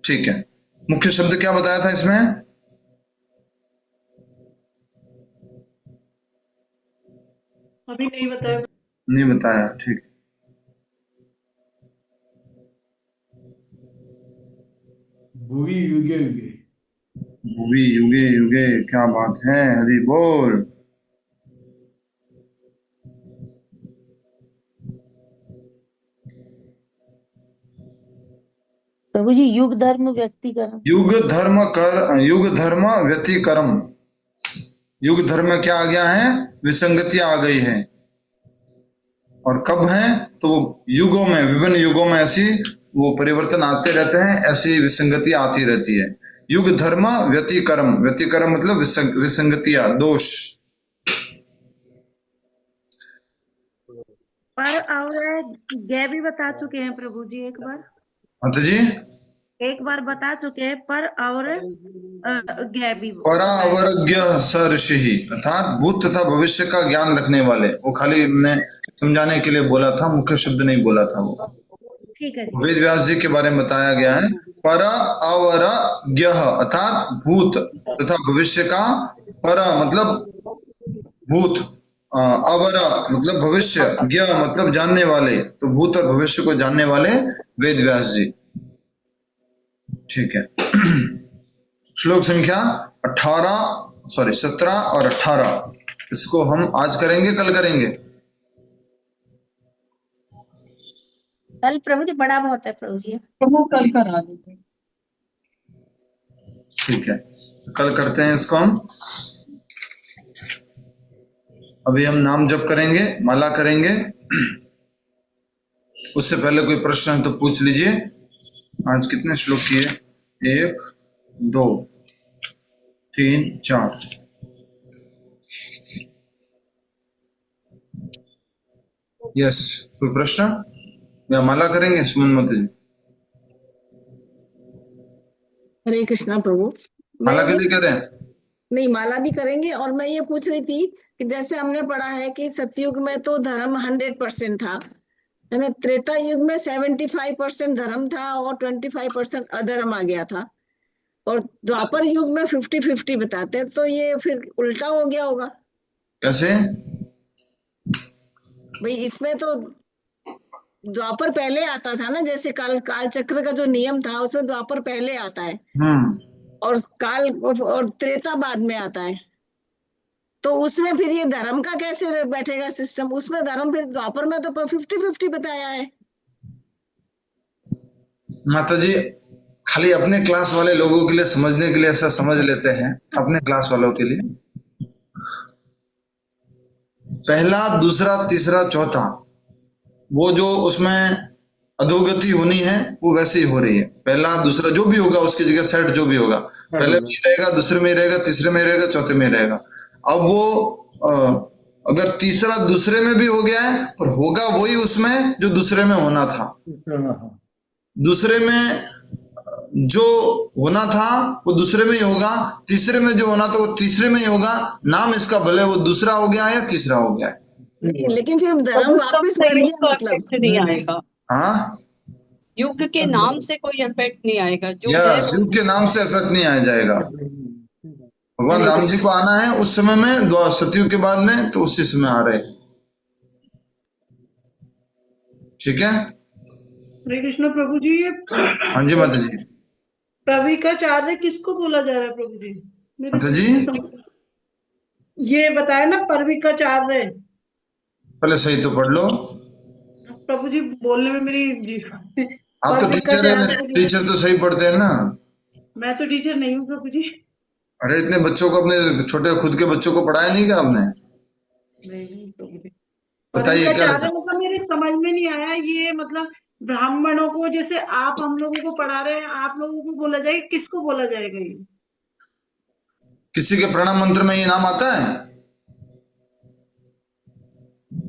Speaker 1: ठीक है, मुख्य शब्द क्या बताया था इसमें?
Speaker 6: अभी नहीं बताया।
Speaker 1: नहीं बताया, ठीक।
Speaker 9: भुवि युगे युगे।
Speaker 1: भुवि युगे युगे, क्या बात है, हरि बोल।
Speaker 5: प्रभु जी युग धर्म व्यक्तिकरण।
Speaker 1: युग धर्म व्यतिकरम। युग धर्म में क्या आ गया है? विसंगतियां आ गई है। और कब है? तो वो युगों में, विभिन्न युगों में ऐसी वो परिवर्तन आते रहते हैं, ऐसी विसंगतियां आती रहती है। युग धर्म व्यतिकरम। व्यतिकरम मतलब विसंगतियां, दोष।
Speaker 12: पर और गे भी बता चुके हैं प्रभु जी एक बार।
Speaker 1: माता जी
Speaker 12: एक बार बता चुके हैं पर और गे भी।
Speaker 1: परावरज्ञ स ऋषि, अर्थात भूत तथा भविष्य का ज्ञान रखने वाले। वो खाली हमने समझाने के लिए बोला था, मुख्य शब्द नहीं बोला था वो।
Speaker 12: ठीक है।
Speaker 1: वेद व्यास जी के बारे में बताया गया है। पर अवरज्ञ अर्थात भूत तथा भविष्य का, पर मतलब भूत, अवर मतलब भविष्य, ज्ञ मतलब जानने वाले, तो भूत और भविष्य को जानने वाले वेद व्यास जी। ठीक है। श्लोक संख्या 17 और 18, इसको हम आज करेंगे, कल करेंगे?
Speaker 14: कल प्रभु जी, बड़ा बहुत है प्रभु जी।
Speaker 7: प्रभु कल करा देते।
Speaker 1: ठीक है, कल करते हैं इसको हम। अभी हम नाम जप करेंगे, माला करेंगे। उससे पहले कोई प्रश्न है तो पूछ लीजिए। आज कितने श्लोक किए? 1 2 3 4। यस, कोई प्रश्न? या माला करेंगे सुमन माता जी?
Speaker 3: हरे कृष्णा प्रभु।
Speaker 1: माला के लिए कह रहे हैं?
Speaker 3: नहीं, माला भी करेंगे। और मैं ये पूछ रही थी कि जैसे हमने पढ़ा है कि सतयुग में तो धर्म 100% था, है ना। त्रेता युग में 75% धर्म था और 25% अधर्म आ गया था, और द्वापर युग में 50-50 बताते हैं, तो ये फिर उल्टा हो गया होगा।
Speaker 1: कैसे
Speaker 3: भाई? इसमें तो द्वापर पहले आता था ना, जैसे काल चक्र का जो नियम था उसमें द्वापर पहले आता है और काल और त्रेता बाद में आता है। तो उसमें फिर ये धर्म का कैसे बैठेगा सिस्टम? उसमें धर्म फिर द्वापर में तो 50-50 बताया है।
Speaker 1: माता जी खाली अपने क्लास वाले लोगों के लिए समझने के लिए ऐसा समझ लेते हैं, अपने क्लास वालों के लिए। पहला, दूसरा, तीसरा, चौथा, वो जो उसमें अधोगति होनी है वो वैसे ही हो रही है। पहला दूसरा जो भी होगा उसकी जगह सेट जो भी होगा, पहले में ही रहेगा, दूसरे में ही रहेगा, तीसरे में ही रहेगा, चौथे में ही रहेगा। अब वो अगर तीसरा दूसरे में भी हो गया है, पर होगा वही उसमें जो दूसरे में होना था। दूसरे में जो होना था वो दूसरे में ही होगा, तीसरे में जो होना था वो तीसरे में ही होगा। नाम इसका भले वो दूसरा हो गया है या तीसरा हो गया है,
Speaker 3: लेकिन फिर धर्म
Speaker 6: प्रभु
Speaker 3: वापस
Speaker 6: तब से
Speaker 3: बढ़
Speaker 6: युग
Speaker 3: गया
Speaker 6: का
Speaker 3: मतलब।
Speaker 6: इफेक्ट नहीं आएगा,
Speaker 1: हाँ,
Speaker 6: युग के नाम से कोई इफेक्ट नहीं आएगा, जो है
Speaker 1: यस, युग के नाम से इफेक्ट नहीं आ जाएगा। भगवान
Speaker 3: हरे
Speaker 1: राम जी
Speaker 3: कृष्ण।
Speaker 1: को आना है उस समय में, सतयुग के बाद में, तो उसी समय आ रहे हैं। ठीक है।
Speaker 15: हरे कृष्ण प्रभु जी। ये
Speaker 1: हाँ जी माता जी।
Speaker 15: प्रविकाचार्य किसको बोला जा रहा है प्रभु जी? मेरे
Speaker 1: माता जी
Speaker 15: ये बताया ना परविकाचार्य।
Speaker 1: पहले सही तो पढ़ लो।
Speaker 15: प्रभु जी बोलने में मेरी
Speaker 1: आप तो टीचर है, टीचर तो सही पढ़ते हैं ना।
Speaker 15: मैं तो टीचर नहीं हूँ प्रभु जी।
Speaker 1: अरे इतने बच्चों को, अपने छोटे खुद के बच्चों को पढ़ाया नहीं क्या आपने?
Speaker 15: नहीं प्रभु जी।
Speaker 1: बताइए क्या
Speaker 15: परविकाचार्य मतलब मेरे समझ में नहीं आया। ये मतलब ब्राह्मणों को, जैसे आप हम लोगों को पढ़ा रहे हैं, आप लोगों को बोला जाएगा, किसको बोला जाएगा ये?
Speaker 1: किसी के प्रणाम मंत्र में ये नाम आता है?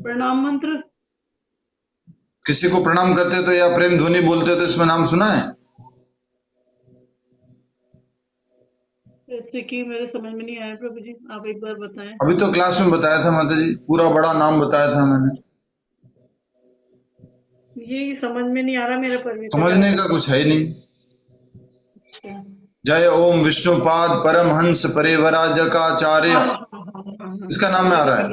Speaker 15: प्रणाम मंत्र?
Speaker 1: किसी को प्रणाम करते तो या प्रेम ध्वनि बोलते तो इसमें नाम सुना है?
Speaker 15: जैसे कि मेरे समझ में नहीं आया प्रभु जी, आप एक बार बताएं।
Speaker 1: अभी तो क्लास में बताया था माता जी, पूरा बड़ा नाम बताया था मैंने।
Speaker 15: ये समझ में नहीं आ रहा मेरे
Speaker 1: समझने का कुछ है ही नहीं। जय ओम विष्णुपाद परमहंस परिव्राजकाचार्य, इसका नाम में आ रहा है।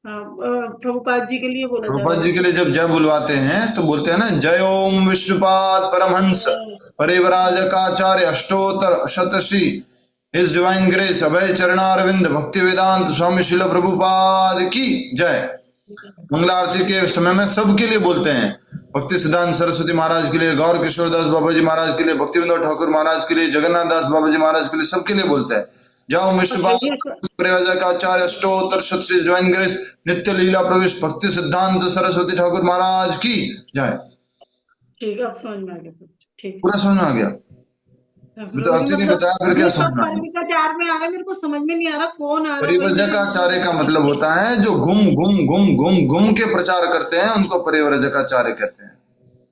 Speaker 15: प्रभुपाद जी के लिए बोला
Speaker 1: प्रभुपाद जी के लिए जब जय बुलवाते हैं तो बोलते हैं ना, जय ओम विष्णुपाद परमहंस परिव्राजकाचार्य अष्टोत्तर शतश्री his divine grace Abhay Charanaravinda Bhaktivedanta स्वामी शिल प्रभुपाद की जय। मंगला आरती के समय में सबके लिए बोलते हैं। भक्ति सिद्धांत सरस्वती महाराज के लिए, गौर किशोर दास बाबा जी महाराज के लिए, भक्ति विनोद ठाकुर महाराज के लिए, जगन्नाथ दास बाबा जी महाराज के लिए, सबके लिए बोलते हैं। जाओ विश्वपाद आचार्य अष्टोत्तर शतश्री डिवाइन ग्रेस नित्य लीला प्रवेश भक्ति सिद्धांत सरस्वती ठाकुर महाराज की जय।
Speaker 15: ठीक है, अब समझ में आ गया। ठीक,
Speaker 1: पूरा समझ में आ गया? तो अर्थ नहीं बताया, फिर क्या समझ में आ गया?
Speaker 15: परिव्राजकाचार्य में आ रहा है, मेरे को समझ में नहीं आ रहा कौन आ रहा है।
Speaker 1: परिव्राजकाचार्य का मतलब होता है जो घूम घूम घूम घूम घूम के प्रचार करते हैं, उनको परिव्राजकाचार्य कहते हैं।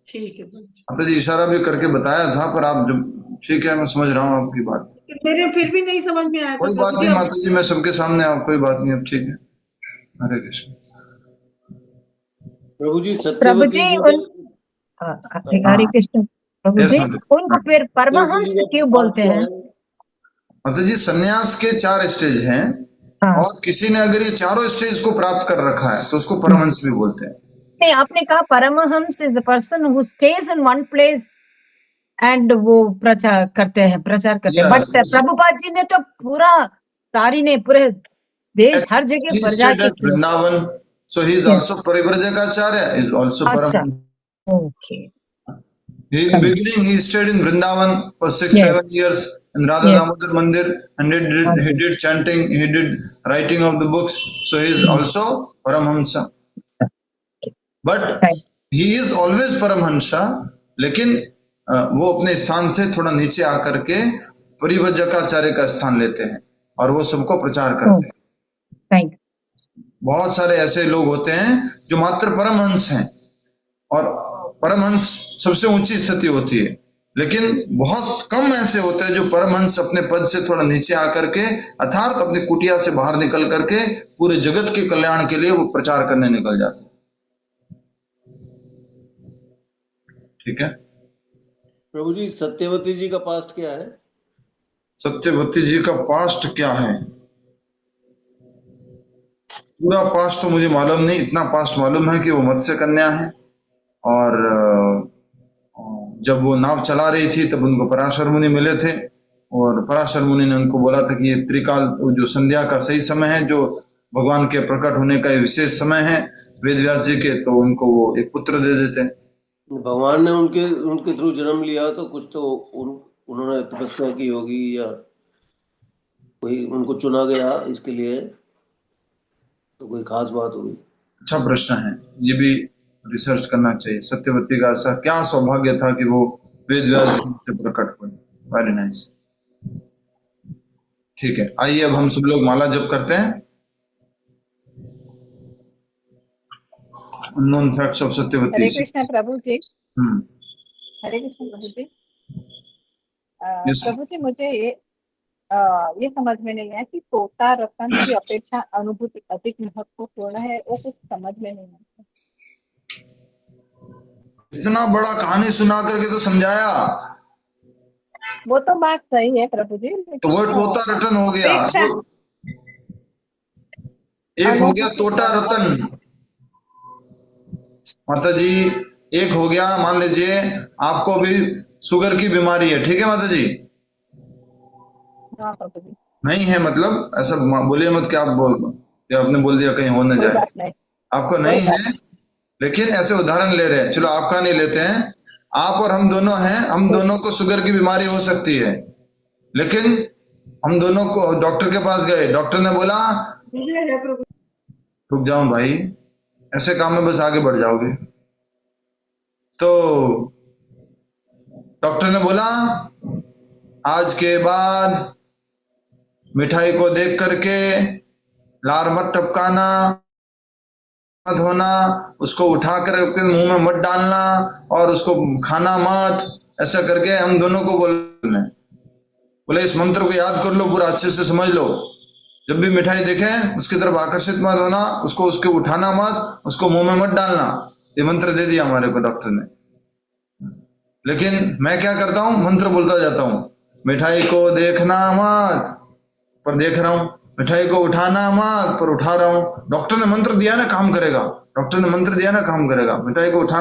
Speaker 15: ठीक है
Speaker 1: माता जी इशारा भी करके बताया था, पर आप जब, ठीक है मैं समझ रहा हूँ आपकी बात।
Speaker 15: मेरे फिर भी नहीं समझ में आया।
Speaker 1: कोई बात नहीं माता जी, मैं सबके सामने आप, कोई बात नहीं, अब ठीक है। हरे कृष्ण।
Speaker 2: प्रभु जी
Speaker 14: प्रभु जी हरे कृष्ण। प्रभु जी उनको फिर परमहंस क्यों बोलते हैं?
Speaker 1: माता जी सन्यास के 4 स्टेज हैं, और किसी ने अगर ये चारों स्टेज को प्राप्त कर रखा है तो उसको परमहंस भी बोलते हैं।
Speaker 14: नहीं, आपने कहा Paramhansa is the person who stage in one place and वो प्रचार करते हैं बट प्रभुपाद जी ने तो पूरे देश हर जगह पर जाके
Speaker 1: Vrindavan, so he is also Parivrajakaacharya, is also Paramhans.
Speaker 14: Okay.
Speaker 1: In beginning he stayed in Vrindavan for 6-7 years in Radha Damodar Mandir, and he did chanting, he did writing of the books, so he is also Paramhamsa. But he is always Paramhamsa, लेकिन वो अपने स्थान से थोड़ा नीचे आकर के परिव्राजकाचार्य का स्थान लेते हैं और वो सबको प्रचार करते हैं। बहुत सारे ऐसे लोग होते हैं जो मात्र परमहंस हैं, और परमहंस सबसे ऊंची स्थिति होती है, लेकिन बहुत कम ऐसे होते हैं जो परमहंस अपने पद से थोड़ा नीचे आकर के, अर्थात अपनी कुटिया से बाहर निकल करके पूरे जगत के कल्याण के लिए वो प्रचार करने निकल जाते हैं। ठीक है
Speaker 2: प्रभु जी, सत्यवती जी का पास्ट क्या है?
Speaker 1: सत्यवती जी का पास्ट क्या है? पूरा पास्ट तो मुझे मालूम नहीं, इतना पास्ट मालूम है कि वो मत्स्य कन्या है, और जब वो नाव चला रही थी तब उनको पराशर मुनि मिले थे, और पराशर मुनि ने उनको बोला था कि ये त्रिकाल जो संध्या का सही समय है, जो भगवान के प्रकट होने का विशेष समय है वेदव्यास जी के, तो उनको वो एक पुत्र दे देते हैं।
Speaker 2: भगवान ने उनके थ्रू जन्म लिया, तो कुछ तो उन्होंने तपस्या की होगी, या कोई उनको चुना गया इसके लिए, तो कोई खास बात होगी?
Speaker 1: अच्छा प्रश्न है, ये भी रिसर्च करना चाहिए। सत्यवती का ऐसा क्या सौभाग्य था कि वो वेदव्यास से प्रकट हुए? Very nice. ठीक है, आइए अब हम सब लोग माला जप करते हैं। Unknown facts of Satyavati.
Speaker 3: Hare Krishna Prabhu ji. Hare Krishna Prabhu ji.
Speaker 1: Yes.
Speaker 3: प्रभु जी, मुझे
Speaker 16: ये समझ में नहीं आया कि तोता रतन की अपेक्षा अनुभूति अधिक महत्वपूर्ण है, वो कुछ समझ में नहीं आता।
Speaker 1: इतना बड़ा कहानी सुना करके तो समझाया,
Speaker 16: वो तो बात सही है प्रभु जी,
Speaker 1: तो वो तोता रतन हो गया, एक हो गया तोता रतन। माता जी एक हो गया, मान लीजिए आपको भी शुगर की बीमारी है, ठीक है माता जी? नहीं है मतलब ऐसा बोलिए मत कि आपने बोल दिया कहीं हो न जाए, आपको नहीं है, लेकिन ऐसे उदाहरण ले रहे हैं। चलो आपका नहीं लेते हैं, आप और हम दोनों हैं, हम दोनों को शुगर की बीमारी हो सकती है, लेकिन हम दोनों को डॉक्टर के पास गए, डॉक्टर ने बोला रुक जाओ भाई, ऐसे काम में बस आगे बढ़ जाओगे। तो डॉक्टर ने बोला आज के बाद मिठाई को देख करके लार मत टपकाना, मत होना, उसको उठा कर मुंह में मत डालना और उसको खाना मत, ऐसा करके हम दोनों को बोले इस मंत्र को याद कर लो, पूरा अच्छे से समझ लो, जब भी मिठाई देखें उसकी तरफ आकर्षित मत होना, उसको उठाना मत, उसको मुंह में मत डालना। ये मंत्र दे दिया हमारे को डॉक्टर ने, लेकिन मैं क्या करता हूं, मंत्र बोलता जाता हूं, मिठाई को देखना मत पर देख रहा हूं, मिठाई को उठाना मत पर उठा रहा हूं। डॉक्टर ने मंत्र दिया ना, काम करेगा, डॉक्टर ने मंत्र दिया ना, काम करेगा। मिठाई को उठा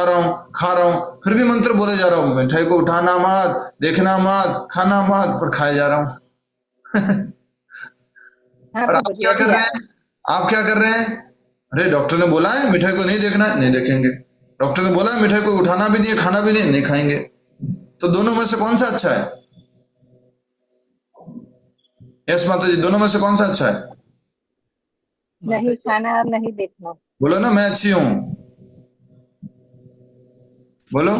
Speaker 1: रहा हूं, खा रहा हूं, फिर भी मंत्र बोले जा रहा हूं, मिठाई को उठाना मत, देखना मत, खाना मत, पर खाए जा रहा हूं। और आप क्या कर रहे हैं, आप क्या कर रहे हैं? अरे डॉक्टर ने बोला है मिठाई को नहीं देखना है, नहीं देखेंगे। डॉक्टर ने बोला है मिठाई को उठाना भी नहीं है, खाना भी नहीं, नहीं खाएंगे। तो दोनों में से कौन सा अच्छा है? यस माता जी, दोनों में से कौन सा अच्छा है?
Speaker 16: नहीं खाना और नहीं देखना।
Speaker 1: बोलो ना, मैं अच्छी हूं, बोलो।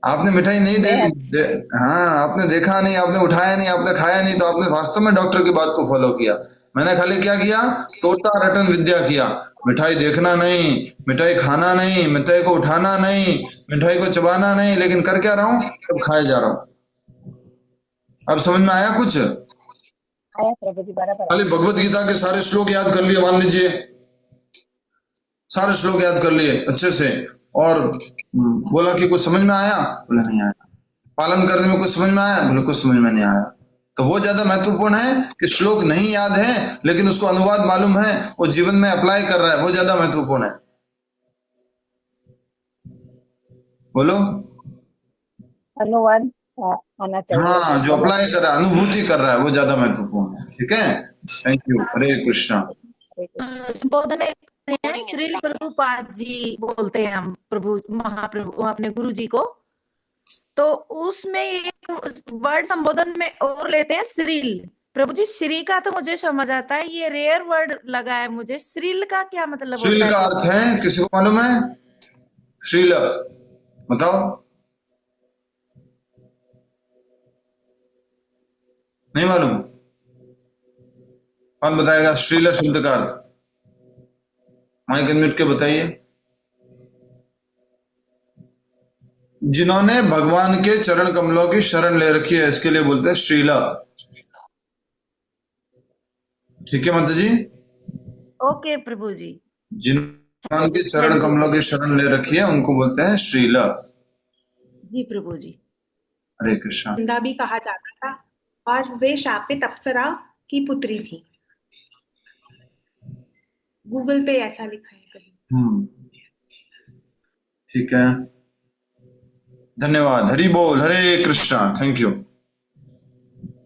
Speaker 1: आपने मिठाई नहीं देखी, हाँ आपने देखा नहीं, आपने उठाया नहीं, आपने खाया नहीं, तो आपने वास्तव में डॉक्टर की बात को फॉलो किया। मैंने खाली क्या किया, तोता रटन विद्या किया, मिठाई देखना नहीं, मिठाई खाना नहीं, मिठाई को उठाना नहीं, मिठाई को चबाना नहीं, लेकिन कर क्या रहा हूं, सब खाए जा रहा हूं। अब समझ में आया कुछ?
Speaker 16: आया प्रभु जी, बराबर।
Speaker 1: खाली भगवत गीता के सारे श्लोक याद कर लिए, मान लीजिए सारे श्लोक याद कर लिए अच्छे से, और बोला कि कुछ समझ में आया, बोला नहीं आया। पालन करने में कुछ समझ में आया, बोले कुछ समझ में नहीं आया। तो वो ज्यादा महत्वपूर्ण है कि श्लोक नहीं याद है लेकिन उसको अनुवाद मालूम है, वो जीवन में अप्लाई कर रहा है, वो ज्यादा महत्वपूर्ण है। बोलो,
Speaker 16: अनुवाद आना चाहिए।
Speaker 1: हाँ, जो अप्लाई कर रहा है, अनुभूति कर रहा है, वो ज्यादा महत्वपूर्ण है। ठीक है, थैंक यू। हरे कृष्णा।
Speaker 12: संबोधन में श्री प्रभुपाद जी बोलते हैं हम प्रभु महाप्रभु अपने गुरु जी को, तो उसमें एक वर्ड संबोधन में और लेते हैं श्रील। प्रभु जी श्री का तो मुझे समझ आता है, ये रेयर वर्ड लगा है मुझे, श्रील का क्या मतलब होता है?
Speaker 1: श्रील का अर्थ है, किसी को मालूम है? श्रील बताओ, नहीं मालूम? कौन बताएगा श्रील शब्द का अर्थ? माइक अनम्यूट के बताइए। जिन्होंने भगवान के चरण कमलों की शरण ले रखी है, इसके लिए बोलते हैं श्रीला। ठीक है माता जी?
Speaker 12: ओके प्रभु जी।
Speaker 1: जिन्होंने भगवान के चरण कमलों की शरण ले रखी है उनको बोलते हैं श्रीला।
Speaker 12: जी प्रभु जी।
Speaker 1: हरे कृष्णा।
Speaker 17: नंदा भी कहा जाता था और वे शापित अप्सरा की पुत्री थी। गूगल पे ऐसा लिखा है कहीं।
Speaker 1: ठीक है, धन्यवाद। हरि बोल, हरे कृष्णा, थैंक यू।